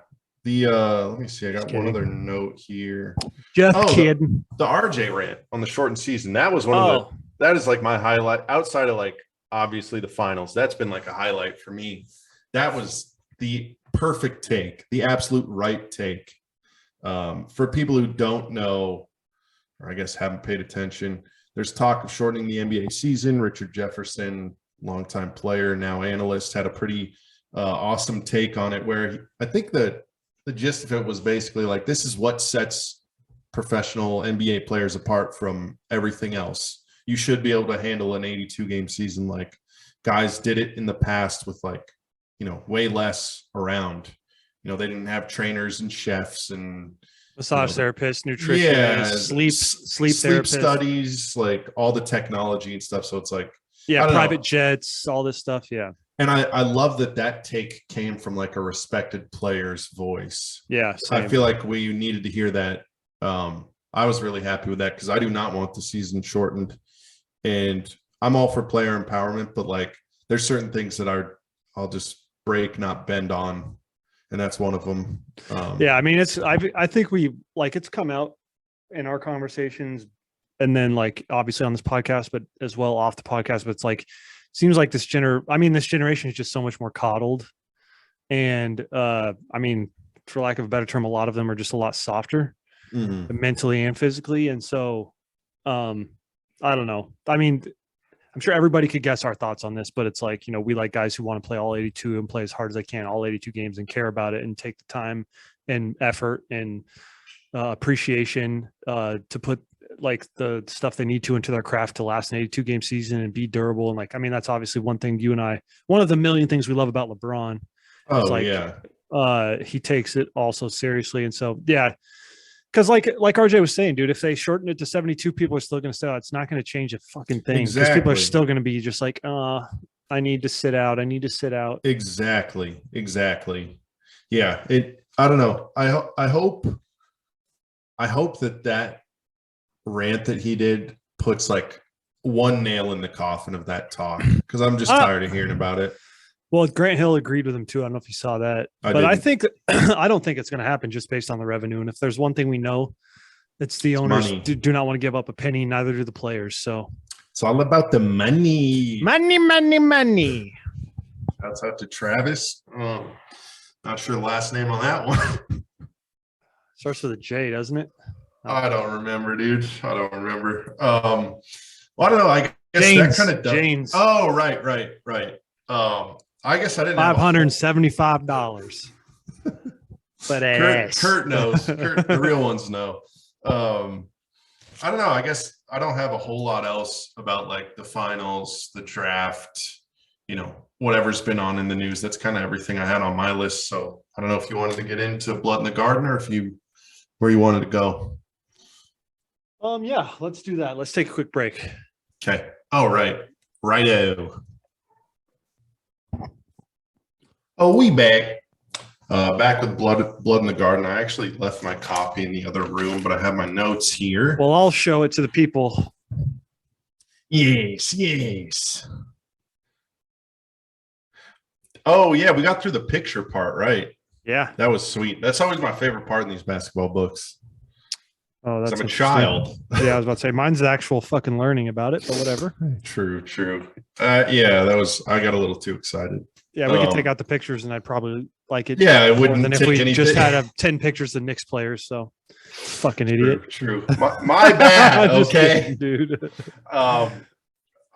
A: Let me see. I got one other note here.
B: Just kidding.
A: The RJ rant on the shortened season. That was one of the. That is like my highlight outside of like obviously the finals. That's been like a highlight for me. That was the perfect take, the absolute right take. For people who don't know or I guess haven't paid attention. There's talk of shortening the NBA season. Richard Jefferson, longtime player, now analyst, had a pretty awesome take on it, where I think that the gist of it was basically like, this is what sets professional NBA players apart from everything else. You should be able to handle an 82 game season like guys did it in the past with, like, you know, way less around. You know, they didn't have trainers and chefs and
B: massage therapists, nutritionists, sleep therapists,
A: studies, like all the technology and stuff. So it's like,
B: private jets, all this stuff. Yeah.
A: And I love that take came from like a respected player's voice.
B: Yeah. Same.
A: I feel like we needed to hear that. I was really happy with that because I do not want the season shortened, and I'm all for player empowerment, but like there's certain things that I'll just break, not bend on. And that's one of them.
B: I mean, I think we like, it's come out in our conversations, and then like obviously on this podcast, but as well off the podcast, but it's like, seems like this generation is just so much more coddled. And I mean, for lack of a better term, a lot of them are just a lot softer mentally and physically. And so I don't know. I mean, I'm sure everybody could guess our thoughts on this, but it's like, you know, we like guys who want to play all 82 and play as hard as they can, all 82 games, and care about it and take the time and effort and appreciation to put like the stuff they need to into their craft to last an 82 game season and be durable. And like, I mean, that's obviously one thing you and I, one of the million things we love about LeBron.
A: Oh,
B: like,
A: yeah.
B: He takes it also seriously. And so, yeah. Because like RJ was saying, dude, if they shorten it to 72, people are still going to stay out. It's not going to change a fucking thing. Because people are still going to be just like, I need to sit out. I need to sit out.
A: Exactly. Yeah. I don't know. I hope that rant that he did puts like one nail in the coffin of that talk, because I'm just tired of hearing about it.
B: Well, Grant Hill agreed with him too. I don't know if you saw that, but I think I don't think it's going to happen just based on the revenue. And if there's one thing we know, it's the owners do not want to give up a penny. Neither do the players. So
A: it's all about the money.
B: Money.
A: Shouts out to Travis. Not sure the last name on that one.
B: Starts with a J, doesn't it?
A: I don't remember, dude. I don't remember. Well, I don't know. I guess
B: James,
A: that kind of
B: James.
A: Oh, right. I guess I didn't.
B: $575. But
A: Kurt knows. The real ones know. I don't know. I guess I don't have a whole lot else about like the finals, the draft, you know, whatever's been on in the news. That's kind of everything I had on my list. So I don't know if you wanted to get into Blood in the Garden or where you wanted to go.
B: Yeah, let's do that. Let's take a quick break.
A: Okay. All right. Righto. Oh, we back. Back with Blood in the Garden. I actually left my copy in the other room, but I have my notes here.
B: Well, I'll show it to the people.
A: Yes. Oh, yeah, we got through the picture part, right?
B: Yeah.
A: That was sweet. That's always my favorite part in these basketball books.
B: Oh, that's
A: I'm a child.
B: Yeah, I was about to say mine's the actual fucking learning about it, but whatever.
A: True. Yeah, I got a little too excited.
B: Yeah, we could take out the pictures and I'd probably like it.
A: Yeah, it wouldn't
B: than if
A: take
B: we
A: anything.
B: just had 10 pictures of Knicks players. So fucking idiot.
A: True. My bad. Okay.
B: Kidding, dude.
A: I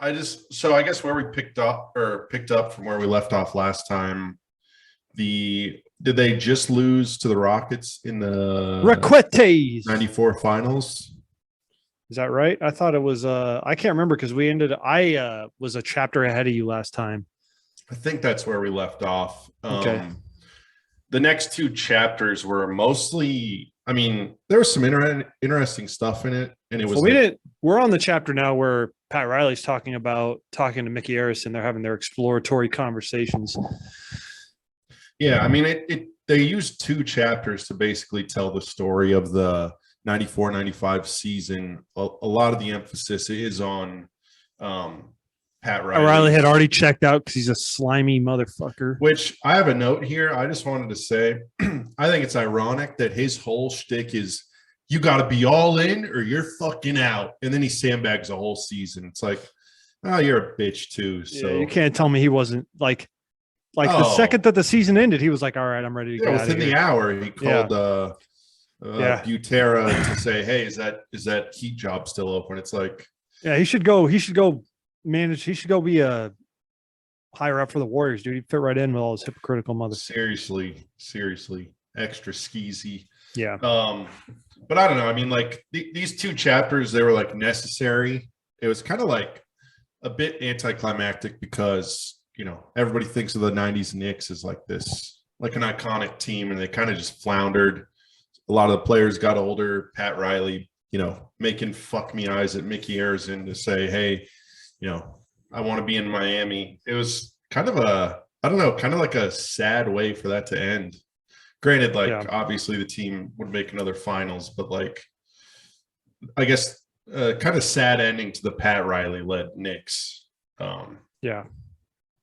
A: guess where we picked up from where we left off last time, did they just lose to the Rockets in the
B: Raquetes
A: 94 finals?
B: Is that right? I thought it was I can't remember because I was a chapter ahead of you last time.
A: I think that's where we left off.
B: Okay.
A: The next two chapters were mostly, I mean, there was some interesting stuff in it, and it was.
B: We're on the chapter now where Pat Riley's talking to Mickey Harrison. They're having their exploratory conversations.
A: Yeah, I mean, they used two chapters to basically tell the story of the 94-95 season. A lot of the emphasis is on Pat Riley.
B: Riley had already checked out because he's a slimy motherfucker.
A: Which I have a note here. I just wanted to say, I think it's ironic that his whole shtick is you got to be all in or you're fucking out. And then he sandbags a whole season. It's like, oh, you're a bitch too. So
B: yeah, you can't tell me he wasn't like the second that the season ended, he was like, all right, I'm ready to go.
A: Within the hour, he called Butera to say, hey, is that Heat job still open? It's like,
B: yeah, he should go manage. He should go be a higher up for the Warriors, dude. He'd fit right in with all his hypocritical mother.
A: seriously, extra skeezy.
B: Yeah.
A: But I don't know. I mean, like these two chapters, they were like necessary. It was kind of like a bit anticlimactic because, everybody thinks of the 90s Knicks as like this, like an iconic team, and they kind of just floundered. A lot of the players got older. Pat Riley, making fuck me eyes at Mickey Arison to say, hey, I want to be in Miami. It was kind of kind of like a sad way for that to end. Granted, obviously the team would make another finals, but like, I guess kind of sad ending to the Pat Riley led Knicks.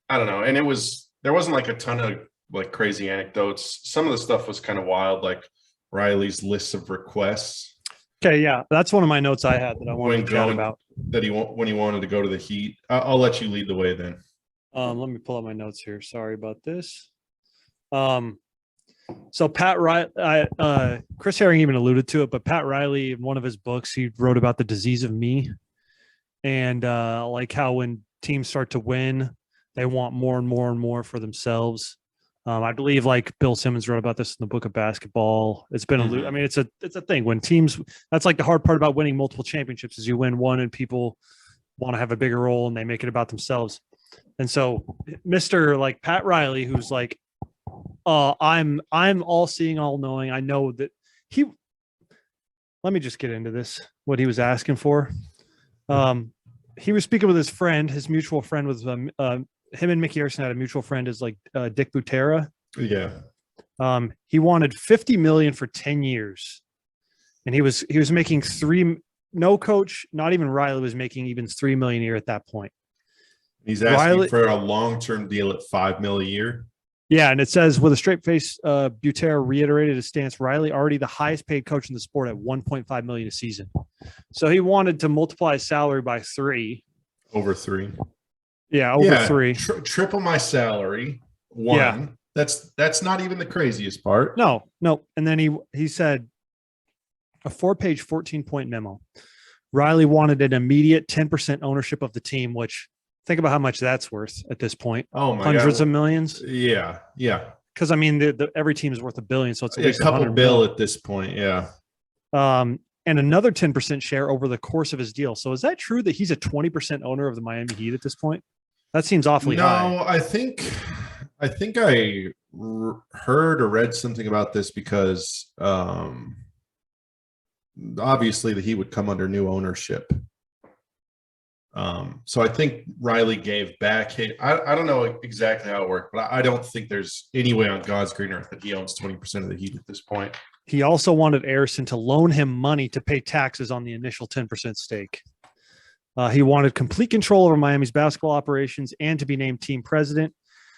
A: I don't know. And there wasn't like a ton of like crazy anecdotes. Some of the stuff was kind of wild, like Riley's list of requests.
B: Okay. Yeah. That's one of my notes I had that I wanted to chat about.
A: That when he wanted to go to the Heat. I'll let you lead the way then.
B: Let me pull up my notes here. Sorry about this. So Pat Riley, Chris Herring even alluded to it, but Pat Riley, in one of his books, he wrote about the disease of me, and like how when teams start to win, they want more and more and more for themselves. I believe like Bill Simmons wrote about this in the book of basketball. It's been I mean, it's a thing when teams. That's like the hard part about winning multiple championships is you win one and people want to have a bigger role and they make it about themselves. And so, Mr. like Pat Riley, who's like, I'm all seeing, all knowing. I know that he. Let me just get into this. What he was asking for. He was speaking with his friend. His mutual friend was him and Mickey Arison had a mutual friend is like Dick Butera.
A: Yeah.
B: He wanted $50 million for 10 years, and he was making no coach, not even Riley was making even $3 million a year at that point.
A: He's asking for a long-term deal at $5 million a year.
B: Yeah, and it says with a straight face, Butera reiterated his stance. Riley already the highest paid coach in the sport at $1.5 million a season, so he wanted to multiply his salary by 3.
A: Over 3.
B: Yeah, over 3.
A: Triple my salary. 1. Yeah. That's not even the craziest part.
B: No. And then he said a 4-page, 14-point memo. Riley wanted an immediate 10% ownership of the team, which think about how much that's worth at this point.
A: Oh my
B: hundreds
A: God.
B: of millions.
A: Yeah.
B: Because I mean, every team is worth $1 billion, so it's at least
A: a couple bill
B: million.
A: At this point. Yeah.
B: And another 10% share over the course of his deal. So is that true that he's a 20% owner of the Miami Heat at this point? That seems awfully high.
A: No, I think I heard or read something about this because obviously the Heat would come under new ownership. So I think Riley gave back. I don't know exactly how it worked, but I don't think there's any way on God's green earth that he owns 20% of the Heat at this point.
B: He also wanted Arison to loan him money to pay taxes on the initial 10% stake. He wanted complete control over Miami's basketball operations and to be named team president.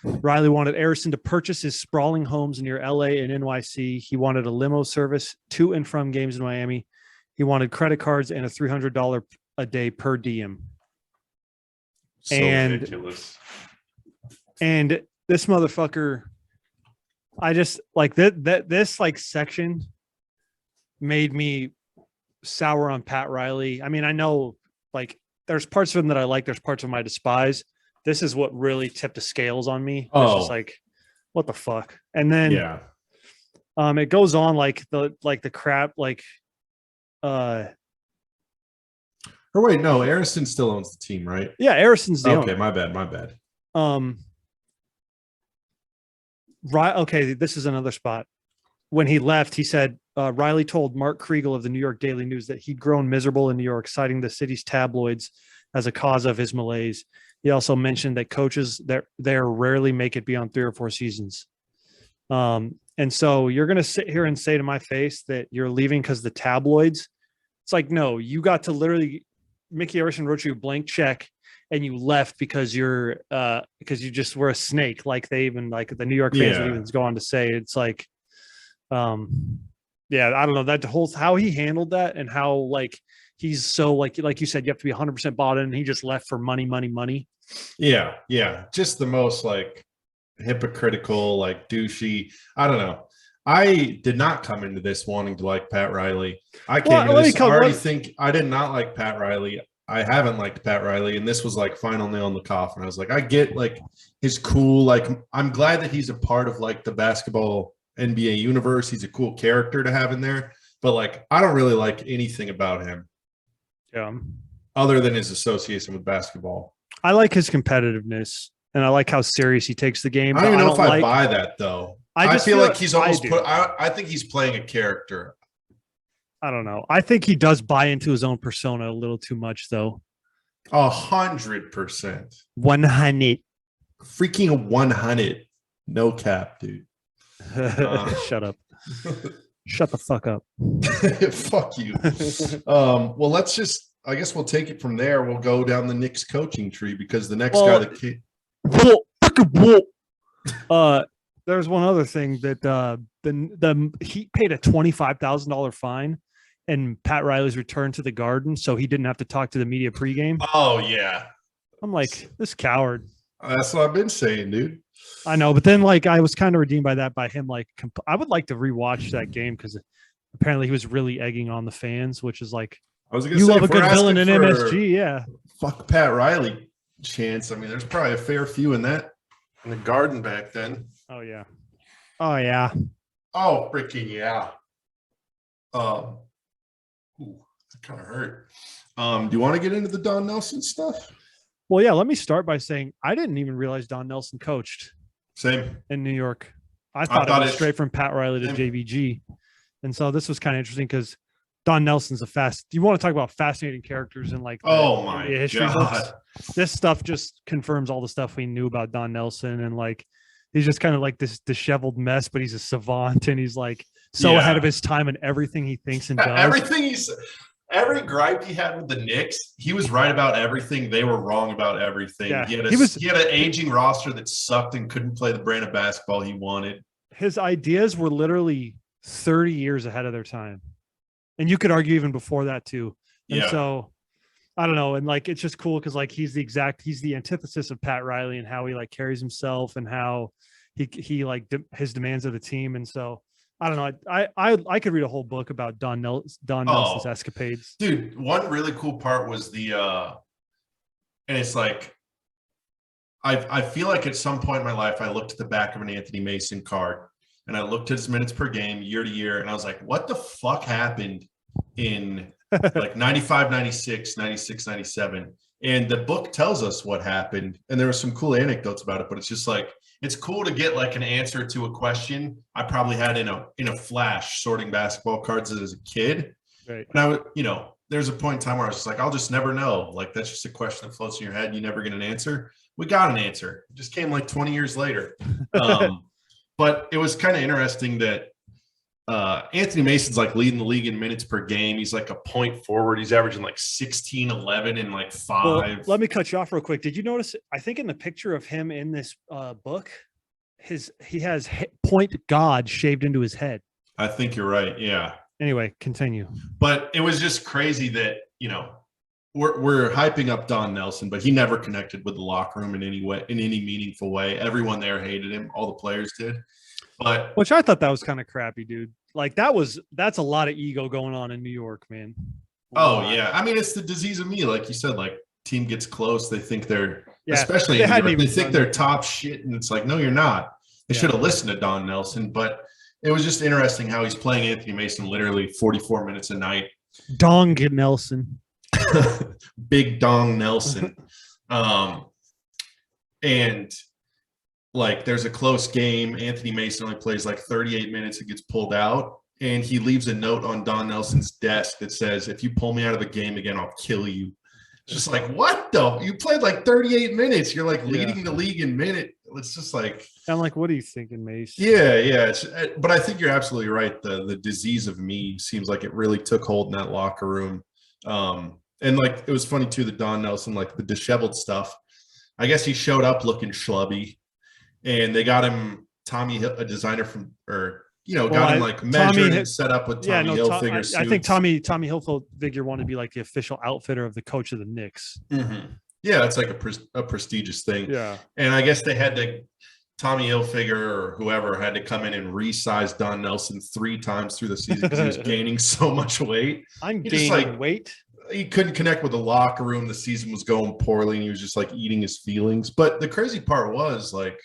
B: Riley wanted Arison to purchase his sprawling homes near LA and NYC. He wanted a limo service to and from games in Miami. He wanted credit cards and a $300 a day per diem.
A: So ridiculous.
B: And this motherfucker, I just like this like section made me sour on Pat Riley. I mean, I know like there's parts of him that I like, there's parts of him I despise. This is what really tipped the scales on me. It's just like, what the fuck? And then it goes on like the crap, like
A: or wait, no, Arison still owns the team, right?
B: Yeah, Arison's the owner.
A: Okay, my bad.
B: Right. Okay, this is another spot. When he left, he said Riley told Mark Kriegel of the New York Daily News that he'd grown miserable in New York, citing the city's tabloids as a cause of his malaise. He also mentioned that coaches there rarely make it beyond 3 or 4 seasons. And so you're going to sit here and say to my face that you're leaving because the tabloids. It's like, no, you got to literally. Mickey Arison wrote you a blank check and you left because you just were a snake. Like they even like the New York fans would even go on to say, it's like, I don't know that whole, how he handled that and how like, he's so like you said, you have to be 100% bought in and he just left for money.
A: Yeah. Just the most like hypocritical, like douchey. I don't know. I did not come into this wanting to like Pat Riley. I came into this think I did not like Pat Riley. I haven't liked Pat Riley, and this was like final nail in the coffin. I was like, I get like his cool, like I'm glad that he's a part of like the basketball NBA universe. He's a cool character to have in there, but like I don't really like anything about him.
B: Yeah.
A: Other than his association with basketball.
B: I like his competitiveness, and I like how serious he takes the game.
A: I don't even know if I buy that though. I feel like he's almost I think he's playing a character.
B: I don't know. I think he does buy into his own persona a little too much, though.
A: 100%.
B: 100.
A: Freaking 100. No cap, dude.
B: Shut up. Shut the fuck up.
A: Fuck you. Well, let's just. I guess we'll take it from there. We'll go down the Knicks coaching tree because the next guy that came.
B: There's one other thing that the Heat paid a $25,000 fine, and Pat Riley's returned to the Garden, so he didn't have to talk to the media pregame.
A: Oh yeah,
B: I'm like, this coward.
A: That's what I've been saying, dude.
B: I know, but then like I was kind of redeemed by that by him. Like, I would like to rewatch that game because apparently he was really egging on the fans, which is like.
A: I was gonna
B: you
A: say,
B: love a good villain in MSG, yeah.
A: Fuck Pat Riley chance. I mean, there's probably a fair few in the Garden back then.
B: Oh yeah. Oh yeah.
A: Oh freaking yeah. Ooh, that kind of hurt. Do you want to get into the Don Nelson stuff?
B: Well, yeah. Let me start by saying I didn't even realize Don Nelson coached.
A: Same
B: in New York. I thought it was straight from Pat Riley to JVG, and so this was kind of interesting because. Don Nelson's you want to talk about fascinating characters in like
A: my
B: history books? This stuff just confirms all the stuff we knew about Don Nelson, and like he's just kind of like this disheveled mess, but he's a savant and he's like ahead of his time in everything he thinks and does.
A: Every gripe he had with the Knicks, he was right about everything. They were wrong about everything.
B: Yeah.
A: He had an aging roster that sucked and couldn't play the brand of basketball he wanted.
B: His ideas were literally 30 years ahead of their time. And you could argue even before that too. And so I don't know. And like, it's just cool. Cause like, he's the antithesis of Pat Riley and how he like carries himself and how he like his demands of the team. And so I don't know. I could read a whole book about Don Nelson's escapades.
A: Dude, one really cool part was and it's like, I feel like at some point in my life, I looked at the back of an Anthony Mason card. And I looked at his minutes per game year to year, and I was like, what the fuck happened in like 95, 96, 96, 97? And the book tells us what happened. And there were some cool anecdotes about it, but it's just like, it's cool to get like an answer to a question I probably had in a flash sorting basketball cards as a kid.
B: Right.
A: And I would, there's a point in time where I was just like, I'll just never know. Like, that's just a question that floats in your head. And you never get an answer. We got an answer. It just came like 20 years later. But it was kind of interesting that Anthony Mason's like leading the league in minutes per game. He's like a point forward. He's averaging like 16, 11, and like 5.
B: Well, let me cut you off real quick. Did you notice? I think in the picture of him in this book, he has point God shaved into his head.
A: I think you're right. Yeah.
B: Anyway, continue.
A: But it was just crazy that we're hyping up Don Nelson, but he never connected with the locker room in any meaningful way. Everyone there hated him. All the players did. But
B: which I thought that was kind of crappy, dude. Like that's a lot of ego going on in New York, man.
A: Oh yeah. I mean, it's the disease of me. Like you said, like team gets close. They think especially in New York, they think they're top shit. And it's like, no, you're not. They should have listened to Don Nelson, but it was just interesting how he's playing Anthony Mason literally 44 minutes a night.
B: Dong Nelson.
A: Big Dong Nelson. And like there's a close game. Anthony Mason only plays like 38 minutes and gets pulled out. And he leaves a note on Don Nelson's desk that says, if you pull me out of the game again, I'll kill you. Just like, what though? You played like 38 minutes. You're like leading the league in minute. It's just like,
B: I'm like, what are you thinking, Mace?
A: Yeah. But I think you're absolutely right. The disease of me seems like it really took hold in that locker room. And like, it was funny too, that Don Nelson, like the disheveled stuff, I guess he showed up looking schlubby and they got him a designer got him like measured and set up with Tommy Hilfiger suits.
B: I think Tommy Hilfiger wanted to be like the official outfitter of the coach of the Knicks.
A: Mm-hmm. Yeah, it's like a prestigious thing.
B: Yeah.
A: And I guess they had to Tommy Hilfiger or whoever had to come in and resize Don Nelson 3 times through the season because he was gaining so much weight.
B: I'm
A: He
B: gaining
A: just, like,
B: weight.
A: he couldn't connect with the locker room. The season was going poorly, and he was just like eating his feelings. But the crazy part was, like,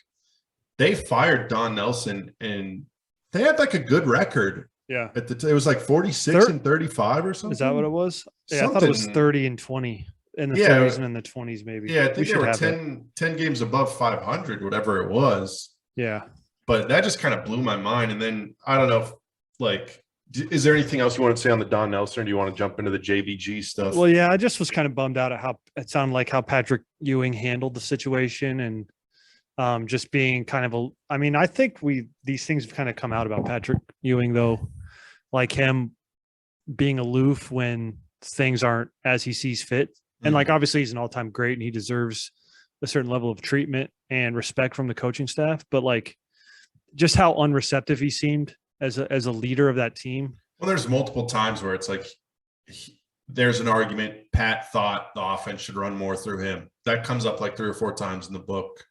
A: they fired Don Nelson, and they had like a good record.
B: Yeah,
A: It was like 46 and 35 or something.
B: Is that what it was? Yeah,
A: Something.
B: I thought it was 30 and 20 in the 30s and in the 20s, maybe.
A: Yeah, I think they were 10 games above 500, whatever it was.
B: Yeah.
A: But that just kind of blew my mind. And then I don't know if, like, is there anything else you want to say on the Don Nelson, or do you want to jump into the JVG stuff?
B: Well, yeah, I just was kind of bummed out at how it sounded like how Patrick Ewing handled the situation, and just being kind of I mean, I think these things have kind of come out about Patrick Ewing, though, like him being aloof when things aren't as he sees fit. And like, obviously he's an all-time great and he deserves a certain level of treatment and respect from the coaching staff, but like just how unreceptive he seemed as a leader of that team.
A: Well, there's multiple times where it's like, there's an argument. Pat thought the offense should run more through him. That comes up like 3 or 4 times in the book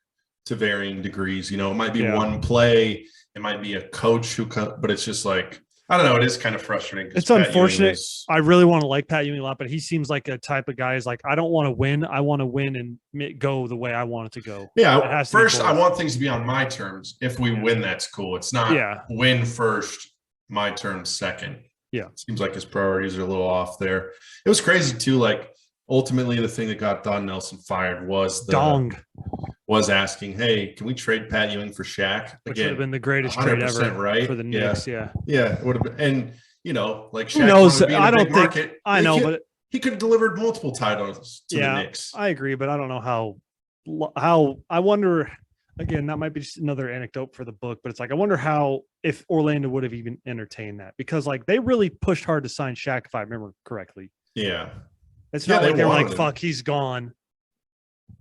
A: to varying degrees. You know, it might be one play, it might be a coach but it's just like, I don't know. It is kind of frustrating.
B: It's unfortunate. I really want to like Pat Ewing a lot, but he seems like a type of guy is like, I don't want to win. I want to win and go the way I want it to go.
A: Yeah. First, I want things to be on my terms. If we win, that's cool. It's not win first, my terms second.
B: Yeah.
A: It seems like his priorities are a little off there. It was crazy too. Like, ultimately the thing that got Don Nelson fired was asking, hey, can we trade Pat Ewing for Shaq?
B: Which would have been the greatest trade ever,
A: right?
B: For the Knicks. Yeah.
A: It would have been. And, you know, like,
B: Shaq knows? I don't think I know, but
A: he could have delivered multiple titles to the Knicks.
B: I agree, but I don't know how I wonder, again, that might be just another anecdote for the book, but it's like, I wonder if Orlando would have even entertained that, because like they really pushed hard to sign Shaq, if I remember correctly.
A: Yeah.
B: It's not like they were like, fuck, he's gone.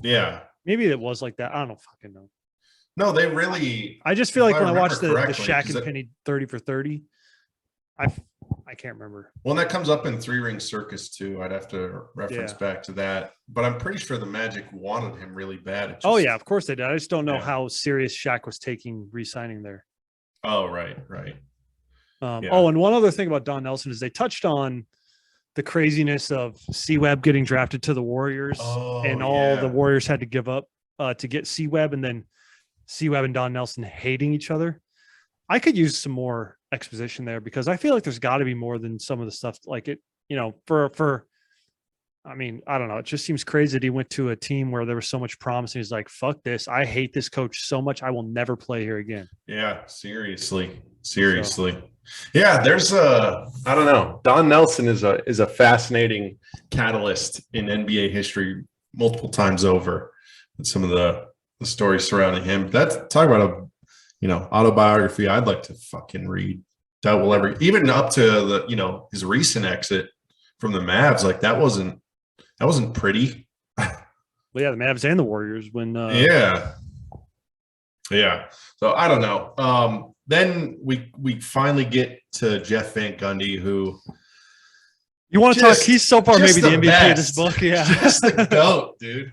A: Yeah.
B: Maybe it was like that. I don't fucking know.
A: No, they really.
B: I just feel like when I watched the Shaq and Penny 30 for 30, I can't remember.
A: Well, and that comes up in 3 Ring Circus too. I'd have to reference back to that, but I'm pretty sure the Magic wanted him really bad.
B: Oh yeah, of course they did. I just don't know how serious Shaq was taking re-signing there.
A: Oh right.
B: Oh, and one other thing about Don Nelson is they touched on the craziness of C-Web getting drafted to the Warriors, and all the Warriors had to give up to get C-Web, and then C-Web and Don Nelson hating each other. I could use some more exposition there, because I feel like there's got to be more than some of the stuff like it, you know, I mean, I don't know. It just seems crazy that he went to a team where there was so much promise. And he's like, fuck this. I hate this coach so much. I will never play here again.
A: Yeah. Seriously. Yeah, there's I don't know. Don Nelson is a fascinating catalyst in NBA history multiple times over. And some of the stories surrounding him. That's talk about a autobiography I'd like to fucking read. That will ever, even up to his recent exit from the Mavs, like that wasn't pretty.
B: Well, yeah, the Mavs and the Warriors when
A: yeah. So I don't know. Then we finally get to Jeff Van Gundy, who
B: you want to talk. He's so far maybe the MVP of this book. Yeah,
A: just the GOAT, dude.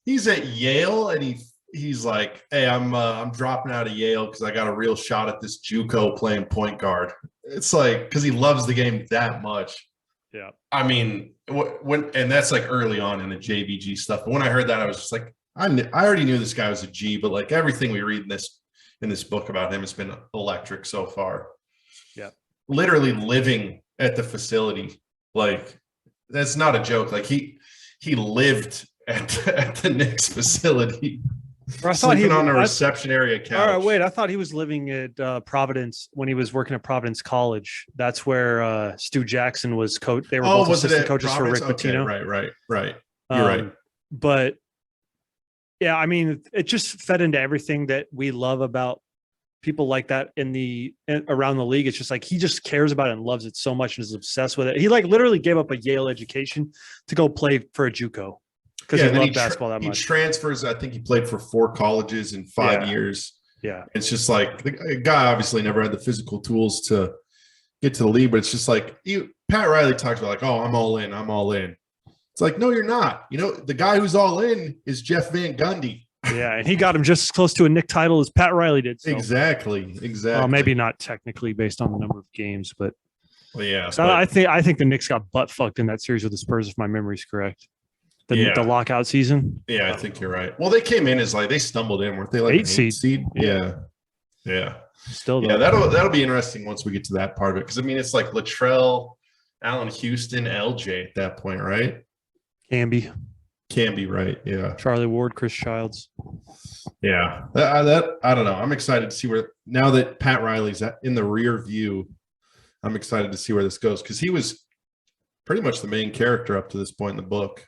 A: He's at Yale, and he's like, hey, I'm dropping out of Yale because I got a real shot at this JUCO playing point guard. It's like, because he loves the game that much.
B: Yeah. I
A: mean, and that's like early on in the JVG stuff. But when I heard that, I was just like, I already knew this guy was a G, but like everything we read in this book about him has been electric so far.
B: Yeah. Literally
A: living at the facility. Like, that's not a joke. Like he lived at the Knicks facility.
B: Or I thought
A: sleeping on a reception area couch.
B: All right, wait. I thought he was living at Providence when he was working at Providence College. That's where Stu Jackson was coach. They were both assistant coaches
A: Providence?
B: For Rick Pitino.
A: Right. You're right.
B: But yeah, I mean, it just fed into everything that we love about people like that around the league. It's just like he just cares about it and loves it so much and is obsessed with it. He like literally gave up a Yale education to go play for a JUCO. Because he loved basketball that much.
A: He transfers. I think he played for 4 colleges in 5 years.
B: Yeah.
A: It's just like the guy obviously never had the physical tools to get to the league, but it's just like Pat Riley talks about like, oh, I'm all in. It's like, no, you're not. You know, the guy who's all in is Jeff Van Gundy.
B: Yeah, and he got him just as close to a Nick title as Pat Riley did. So.
A: Exactly.
B: Maybe not technically based on the number of games, but
A: Well, yeah.
B: so I think the Knicks got butt fucked in that series with the Spurs, if my memory's correct. The lockout season.
A: Yeah, I think you're right. Well, they came in as like they stumbled in, weren't they? Like
B: Eight
A: an
B: seed.
A: Yeah.
B: Still,
A: yeah. That'll be interesting once we get to that part of it, because I mean it's like Latrell, Allen Houston, LJ at that point, right?
B: Can be
A: right. Yeah.
B: Charlie Ward, Chris Childs.
A: Yeah. That I don't know. I'm excited to see where, now that Pat Riley's in the rear view, I'm excited to see where this goes, because he was pretty much the main character up to this point in the book.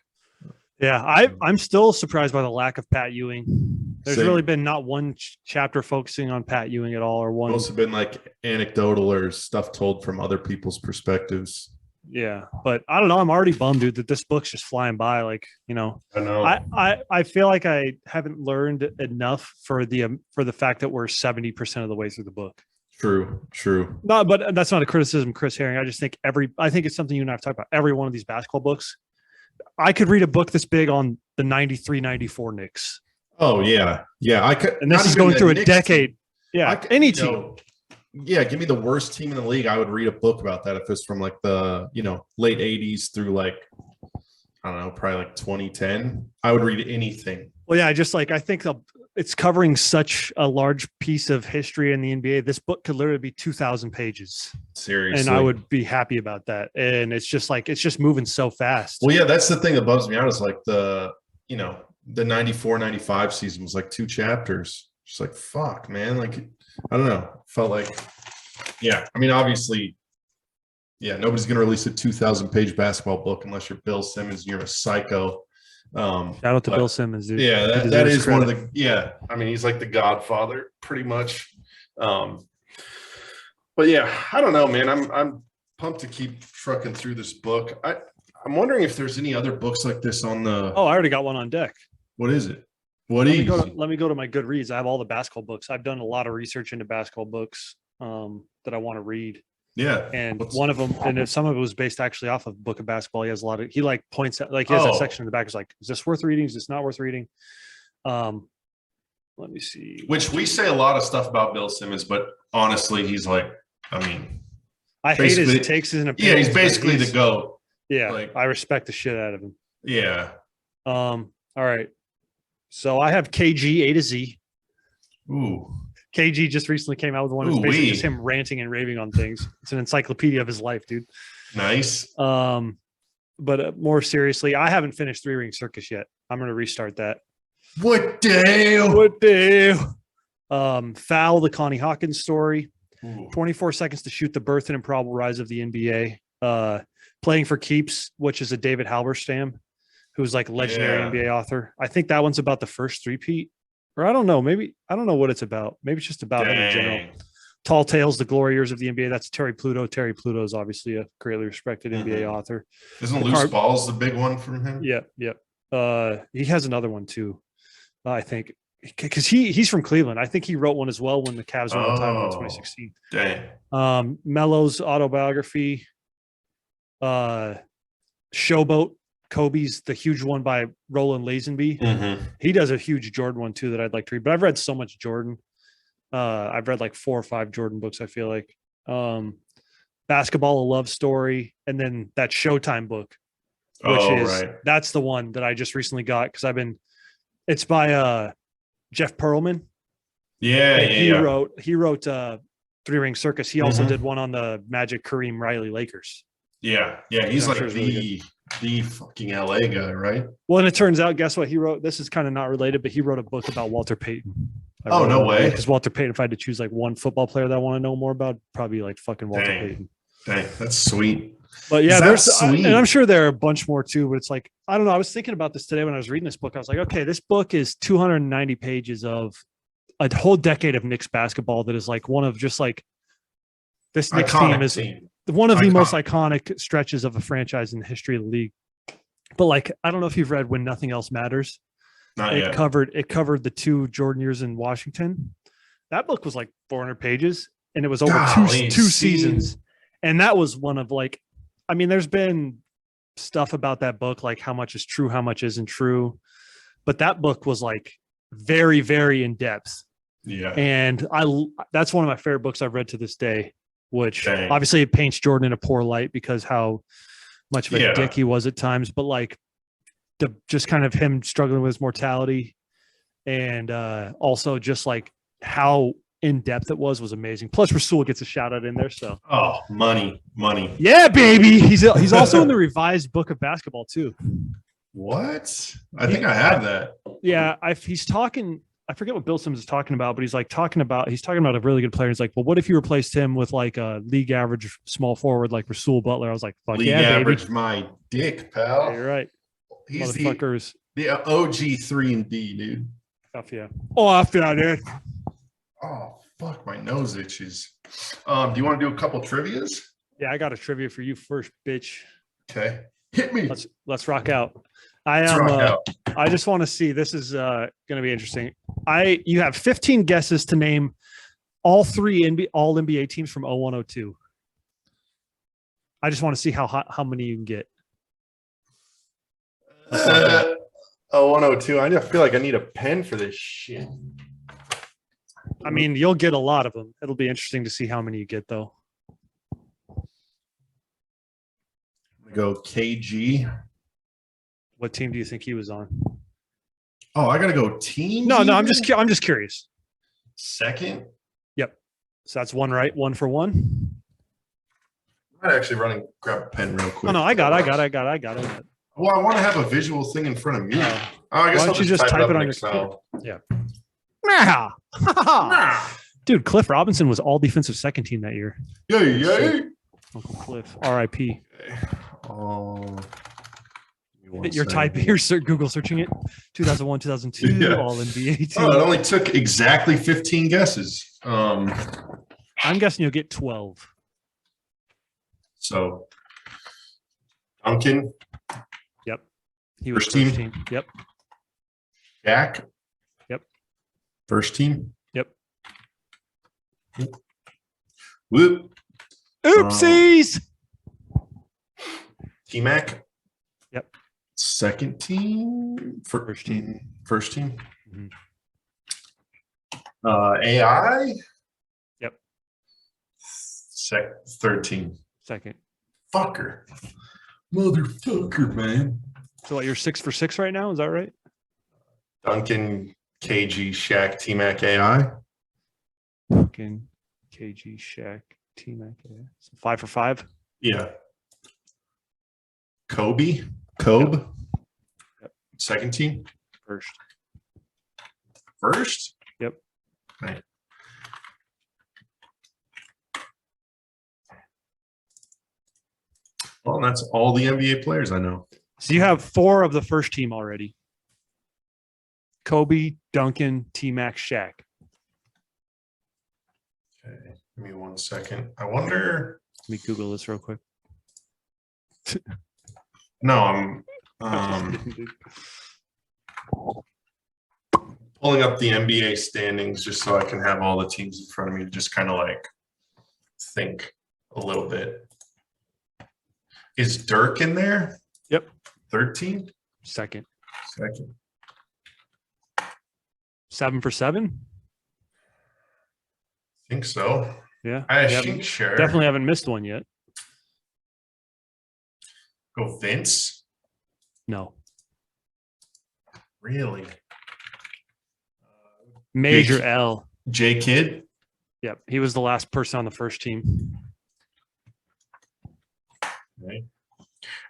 B: Yeah, I'm still surprised by the lack of Pat Ewing. There's really been not one chapter focusing on Pat Ewing at all, or one.
A: Most have been like anecdotal or stuff told from other people's perspectives.
B: Yeah, but I don't know. I'm already bummed, dude, that this book's just flying by. Like, I know. I feel like I haven't learned enough for the fact that we're 70% of the way through the book. True. No, but that's not a criticism, Chris Herring. I just think I think it's something you and I have talked about. Every one of these basketball books, I could read a book this big on the 93-94 Knicks.
A: Oh yeah. I could,
B: and this is going through a decade. Yeah, any team.
A: Yeah, give me the worst team in the league. I would read a book about that if it's from like the late 80s through like, I don't know, probably like 2010. I would read anything. Well, yeah, I think it's covering such a large piece of history in the NBA. This book could literally be 2,000 pages. Seriously. And I would be happy about that. And it's just moving so fast. Well, yeah, that's the thing that bums me out is like the 94-95 season was like 2 chapters. Just like, fuck, man. Like, I don't know. Felt like, yeah. I mean, obviously, yeah, nobody's going to release a 2,000-page basketball book unless you're Bill Simmons and you're a psycho. Shout out to Bill Simmons, dude. Yeah, that is credit. One of the, yeah. I mean, he's like the godfather pretty much. But yeah, I don't know, man. I'm pumped to keep trucking through this book. I'm wondering if there's any other books like this on the. Oh, I already got one on deck. What is it? Let me go to my Goodreads. I have all the basketball books. I've done a lot of research into basketball books that I want to read. Yeah. And one of them, and some of it was based actually off of a book of basketball. He has a lot of, he like points out, like he has that section in the back. Is like, is this worth reading? Is this not worth reading? Let me see. Which we say a lot of stuff about Bill Simmons, but honestly, he's like, I mean, I hate his takes and opinions. Yeah, he's basically the GOAT. Yeah. Like, I respect the shit out of him. Yeah. All right. So I have KG A to Z. Ooh. KG just recently came out with one. It's basically just him ranting and raving on things. It's an encyclopedia of his life, dude. Nice. But more seriously, I haven't finished 3 Ring Circus yet. I'm going to restart that. What the hell? Foul, the Connie Hawkins story. Ooh. 24 Seconds to Shoot, the Birth and Improbable Rise of the NBA. Playing for Keeps, which is a David Halberstam, who's like a legendary NBA author. I think that one's about the first three-peat. Or I don't know. Maybe I don't know what it's about. Maybe it's just about him in general. Tall Tales, the Glory Years of the NBA. That's Terry Pluto. Terry Pluto is obviously a greatly respected NBA author. Isn't Loose Balls the big one from him? Yeah. He has another one too, I think, because he's from Cleveland. I think he wrote one as well when the Cavs won the title in 2016. Dang. Melo's autobiography. Showboat. Kobe's, the huge one by Roland Lazenby. Mm-hmm. He does a huge Jordan one too that I'd like to read, but I've read so much Jordan. I've read like 4 or 5 Jordan books, I feel like. Basketball, a Love Story, and then that Showtime book, which that's the one that I just recently got because it's by Jeff Pearlman. Yeah, he wrote 3 Ring Circus. He also did one on the Magic Kareem Riley Lakers. Yeah, he's like the fucking LA guy, right? Well, and it turns out, guess what he wrote? This is kind of not related, but he wrote a book about Walter Payton. Oh, no way. Because Walter Payton, if I had to choose like one football player that I want to know more about, probably like fucking Walter Payton. Dang, that's sweet. But yeah, and I'm sure there are a bunch more too, but it's like, I don't know. I was thinking about this today when I was reading this book. I was like, okay, this book is 290 pages of a whole decade of Knicks basketball that is like one of just like this Knicks team is one of the most iconic stretches of a franchise in the history of the league. But like, I don't know if you've read When Nothing Else Matters. Not yet. It covered the 2 Jordan years in Washington. That book was like 400 pages and it was over two seasons. And that was one of like, I mean, there's been stuff about that book, like how much is true, how much isn't true. But that book was like,
B: very, very in depth.
A: Yeah.
B: And that's one of my favorite books I've read to this day, which
A: Dang.
B: obviously it paints Jordan in a poor light because how much of a dick he was at times, but like just kind of him struggling with his mortality and also just like how in depth it was amazing. Plus Rasul gets a shout out in there. So
A: money.
B: Yeah, baby. He's also in the revised book of basketball too.
A: What? I think I have that.
B: Yeah, he's talking. I forget what Bill Simmons is talking about, but he's talking about a really good player. He's like, well, what if you replaced him with like a league average small forward like Rasul Butler? I was like, fuck
A: league
B: yeah,
A: average,
B: baby.
A: my dick, pal.
B: Yeah, you're right.
A: He's
B: Motherfuckers.
A: the OG 3 and D, dude.
B: Off yeah. Off yeah, dude.
A: Oh fuck, my nose itches. Do you want to do a couple trivias?
B: Yeah, I got a trivia for you first, bitch.
A: Okay, hit me.
B: Let's rock out.
A: Let's rock out.
B: I just want to see. This is going to be interesting. You have 15 guesses to name all three all NBA teams from 0102. I just want to see how many you can get.
A: 0102. I just feel like I need a pen for this shit.
B: I mean, you'll get a lot of them. It'll be interesting to see how many you get, though.
A: I'm gonna go KG.
B: What team do you think he was on?
A: Oh, I gotta go team.
B: No, I'm just curious.
A: Second.
B: Yep. So that's one right, one for one.
A: I might actually run and grab a pen real quick.
B: Oh no, I got it.
A: Well, I want to have a visual thing in front of me. I guess
B: Why don't you just type it on your
A: Excel.
B: computer? Yeah. Dude, Cliff Robinson was all defensive second team that year.
A: Yay.
B: Uncle Cliff, R.I.P.
A: You're
B: typing, you're Google searching it. 2001, 2002, all NBA team.
A: Oh, it only took exactly 15 guesses.
B: I'm guessing you'll get 12.
A: So, Duncan.
B: Yep. He was
A: first
B: team. Yep.
A: Jack.
B: Yep.
A: First team.
B: Yep.
A: Whoop.
B: Oopsies.
A: T-Mac.
B: Yep.
A: Second team.
B: First team.
A: First team.
B: Mm-hmm.
A: AI.
B: Yep.
A: Third team.
B: Second.
A: Fucker. Motherfucker, man.
B: So what, you're 6 for 6 right now? Is that right?
A: Duncan, KG, Shaq, T-Mac, AI.
B: Duncan, KG, Shaq, T-Mac, AI. So 5 for 5?
A: Yeah. Kobe. Yep. Second team. First?
B: Yep.
A: Right. Well, that's all the NBA players I know.
B: So you have 4 of the first team already. Kobe, Duncan, T-Mac, Shaq.
A: Okay, give me 1 second. I wonder.
B: Let me Google this real quick.
A: No, I'm pulling up the NBA standings just so I can have all the teams in front of me to just kind of like think a little bit. Is Dirk in there?
B: Yep.
A: 13?
B: Second. 7 for 7?
A: I think so.
B: Yeah.
A: I think sure.
B: Definitely haven't missed one yet.
A: Go Vince?
B: No.
A: Really?
B: Major L.
A: J Kidd?
B: Yep. He was the last person on the first team.
A: Okay.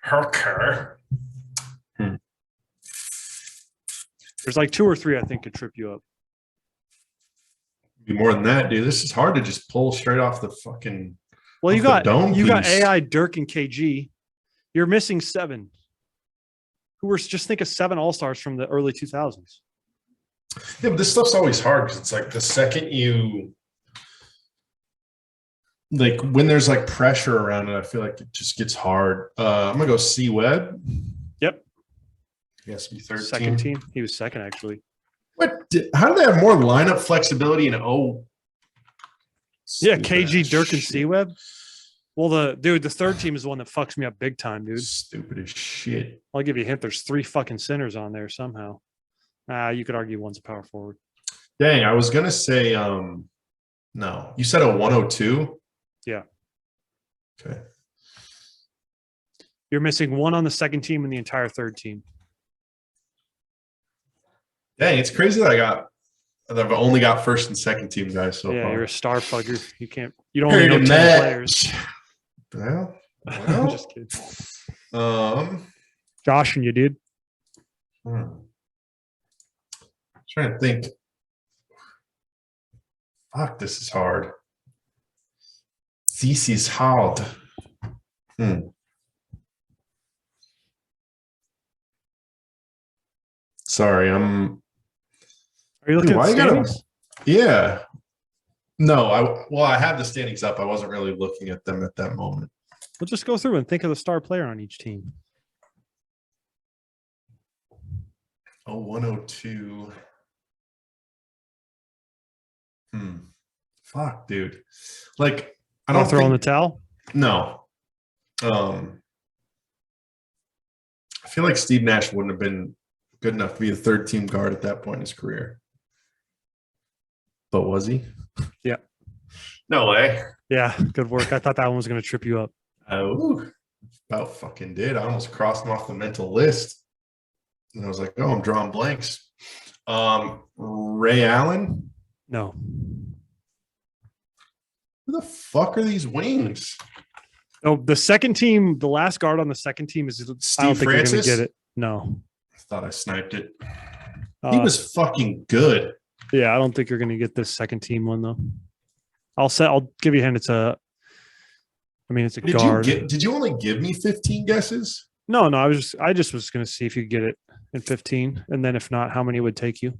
A: Herker.
B: There's like 2 or 3 I think could trip you up.
A: Be more than that, dude. This is hard to just pull straight off the fucking.
B: Well, you got AI, Dirk, and KG. You're missing 7. Who were just think of 7 All-Stars from the early 2000s.
A: Yeah, but this stuff's always hard because it's like the second you like when there's like pressure around it, I feel like it just gets hard. I'm gonna go C Webb.
B: Yep.
A: Yes, be third
B: second team. He was second actually.
A: How do they have more lineup flexibility in
B: Yeah, KG, Dirk, and C Webb. Well, the third team is the one that fucks me up big time, dude.
A: Stupid as shit.
B: I'll give you a hint. There's 3 fucking centers on there somehow. You could argue one's a power forward.
A: Dang, I was gonna say no. You said a 102?
B: Yeah.
A: Okay.
B: You're missing one on the second team and the entire third team.
A: Dang, it's crazy that I've only got first and second team guys so far.
B: You're a star plugger. You don't only know 10 players.
A: Well,
B: I'm just kidding. Josh and you, dude.
A: Trying to think. Fuck, this is hard. This is hard. Sorry,
B: Are you looking at standings?
A: Yeah. No, I have the standings up. I wasn't really looking at them at that moment.
B: We'll just go through and think of the star player on each team.
A: Oh, 102. Fuck, dude. Like, I don't
B: throw in the towel.
A: No. I feel like Steve Nash wouldn't have been good enough to be a third team guard at that point in his career. But was he?
B: Yeah.
A: No way.
B: Yeah, good work. I thought that one was going to trip you up.
A: Oh, about fucking did. I almost crossed him off the mental list. And I was like, oh, I'm drawing blanks. Ray Allen?
B: No.
A: Who the fuck are these wings?
B: Oh, the second team, the last guard on the second team is
A: Steve
B: I don't think
A: Francis?
B: you're going to get it. No.
A: I thought I sniped it. He was fucking good.
B: Yeah, I don't think you're going to get this second team one though. I'll give you a hint. It's a guard.
A: Did you only give me 15 guesses?
B: No, I just was going to see if you could get it in 15, and then if not, how many it would take you.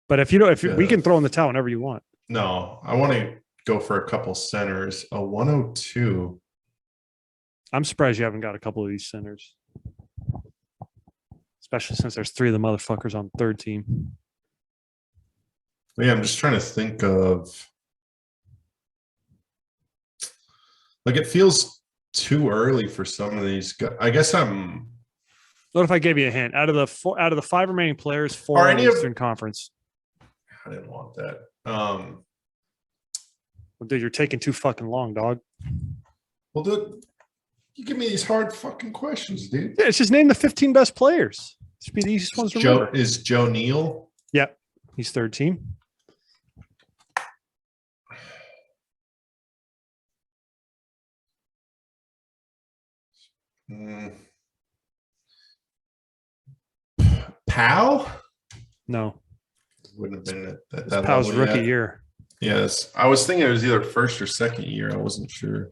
B: But if we can throw in the towel whenever you want.
A: No, I want to go for a couple centers. A 102.
B: I'm surprised you haven't got a couple of these centers, especially since there's 3 of the motherfuckers on third team.
A: Yeah, I'm just trying to think of. Like, it feels too early for some of these guys. I guess I'm.
B: What if I gave you a hint? Out of the 5 remaining players, 4
A: Are
B: in the
A: any of-
B: Eastern Conference.
A: I didn't want that.
B: Well, dude, you're taking too fucking long, dog.
A: Well, dude, you give me these hard fucking questions, dude.
B: Yeah, it's just name the 15 best players. Should be the easiest ones to remember.
A: Is Joe Neal?
B: Yep, he's third team.
A: Powell?
B: No.
A: Wouldn't have been at
B: that Powell's rookie year.
A: Yes. I was thinking it was either first or second year. I wasn't sure.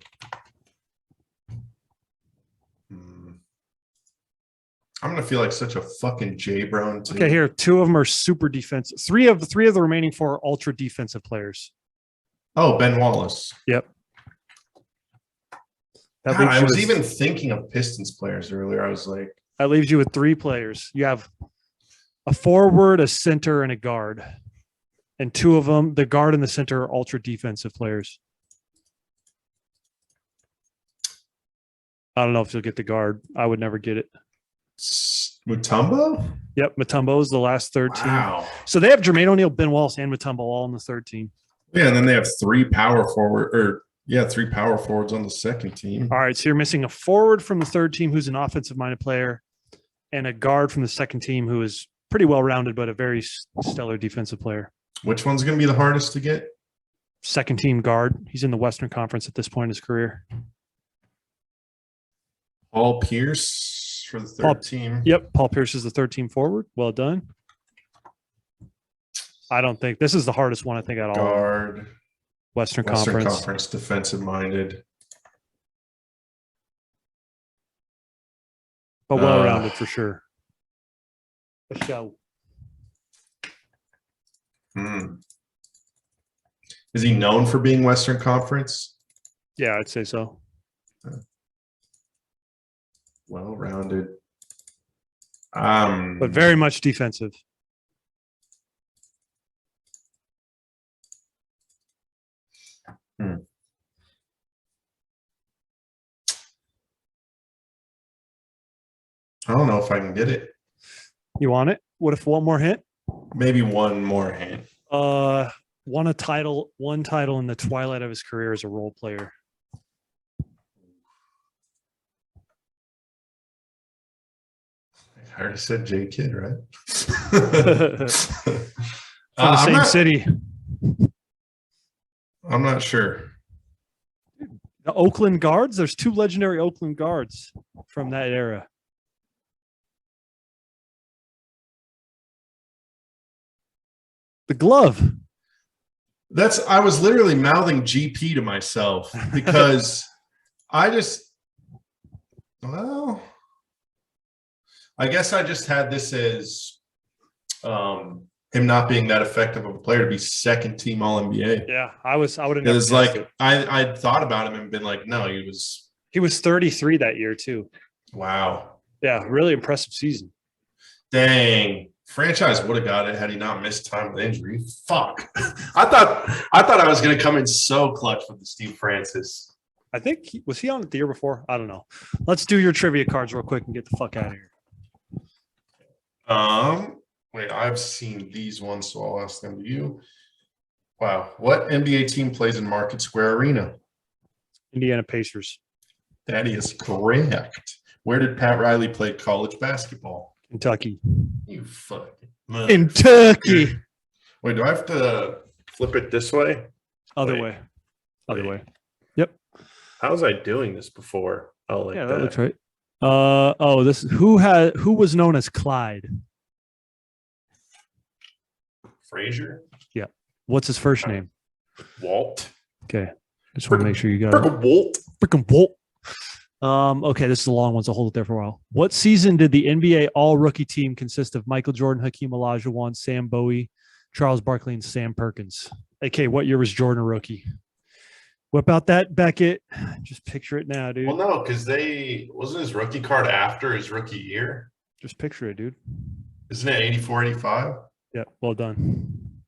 A: I'm gonna feel like such a fucking J-Brown too.
B: Okay, here 2 of them are super defensive. 3 of the remaining 4 are ultra defensive players.
A: Oh, Ben Wallace.
B: Yep.
A: God, I was even thinking of Pistons players earlier. I was like,
B: that leaves you with 3 players. You have a forward, a center, and a guard. And 2 of them, the guard and the center, are ultra defensive players. I don't know if you'll get the guard. I would never get it.
A: Mutombo?
B: Yep, Mutombo is the last third team. So they have Jermaine O'Neal, Ben Wallace, and Mutombo all in the third team.
A: Yeah, and then they have 3 power forwards on the second team.
B: All right, so you're missing a forward from the third team who's an offensive-minded player, and a guard from the second team who is pretty well-rounded but a very stellar defensive player.
A: Which one's going to be the hardest to get?
B: Second team guard. He's in the Western Conference at this point in his career.
A: Paul Pierce for the third team.
B: Yep, Paul Pierce is the third team forward. Well done. I don't think this is the hardest one. I think at all.
A: Guard.
B: Western
A: Conference defensive minded.
B: But well-rounded for sure. Let's go.
A: Is he known for being Western Conference?
B: Yeah, I'd say so.
A: Well-rounded.
B: But very much defensive.
A: I don't know if I can get it.
B: You want it? What if one more hint?
A: Maybe one more hint.
B: Won a title, one title in the twilight of his career as a role player.
A: I already said J Kidd, right?
B: From the same city.
A: I'm not sure.
B: The Oakland Guards. There's 2 legendary Oakland Guards from that era. The glove.
A: I was literally mouthing GP to myself because I guess I just had this as him not being that effective of a player to be second team All NBA.
B: Yeah, I would have.
A: It was like I thought about him and been like, no, he was
B: 33 that year too.
A: Wow.
B: Yeah, really impressive season.
A: Dang. Franchise would have got it had he not missed time with injury. Fuck. I thought I was going to come in so clutch with the Steve Francis.
B: I think was he on it the year before? I don't know. Let's do your trivia cards real quick and get the fuck out of here.
A: Wait, I've seen these ones, so I'll ask them to you. Wow. What NBA team plays in Market Square Arena?
B: Indiana Pacers.
A: That is correct. Where did Pat Riley play college basketball?
B: Kentucky.
A: You fucking
B: Kentucky.
A: Wait, do I have to flip it this way?
B: Other way. Yep.
A: How was I doing this before? Oh, like
B: that looks right. Who was known as Clyde?
A: Frazier?
B: Yeah. What's his first name?
A: Walt.
B: Okay. Just want to make sure you got it.
A: Walt.
B: Frickin' Walt. Okay, this is a long one, so hold it there for a while. What season did the NBA all-rookie team consist of Michael Jordan, Hakeem Olajuwon, Sam Bowie, Charles Barkley, and Sam Perkins? Okay, what year was Jordan a rookie? Whip out that Beckett. Just picture it now, dude.
A: Well, no, because wasn't his rookie card after his rookie year?
B: Just picture it, dude.
A: Isn't it 84, 85?
B: Yeah, well done.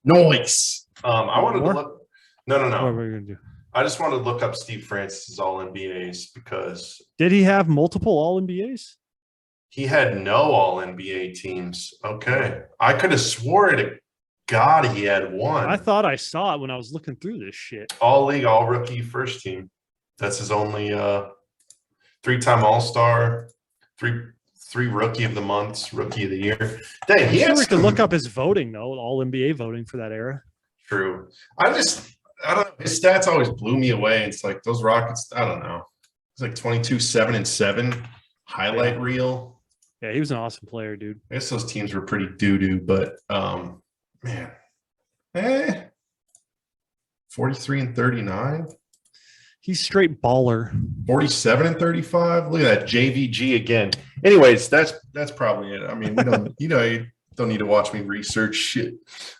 A: Nice. I wanted to look. No.
B: What were we gonna do?
A: I just wanted to look up Steve Francis's All NBAs because
B: did he have multiple All NBAs?
A: He had no All NBA teams. Okay, I could have swore to God he had one.
B: I thought I saw it when I was looking through this shit.
A: All league, all rookie, first team. That's his only 3-time All-Star, three rookie of the months, rookie of the year. Dang, he
B: we could look up his voting though, All NBA voting for that era.
A: True. I don't know. His stats always blew me away. It's like those Rockets, I don't know. It's like 22, 7, and 7 highlight reel.
B: Yeah, he was an awesome player, dude.
A: I guess those teams were pretty doo-doo, but man. 43 and 39.
B: He's straight baller.
A: 47 and 35. Look at that JVG again. Anyways, that's probably it. I mean, we don't you don't need to watch me research shit.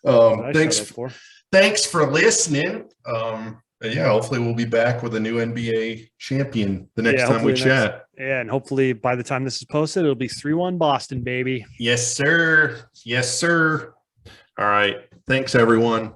A: Thanks for listening. Yeah, hopefully we'll be back with a new NBA champion the next time we chat.
B: And hopefully by the time this is posted, it'll be 3-1 Boston, baby.
A: Yes, sir. Yes, sir. All right. Thanks, everyone.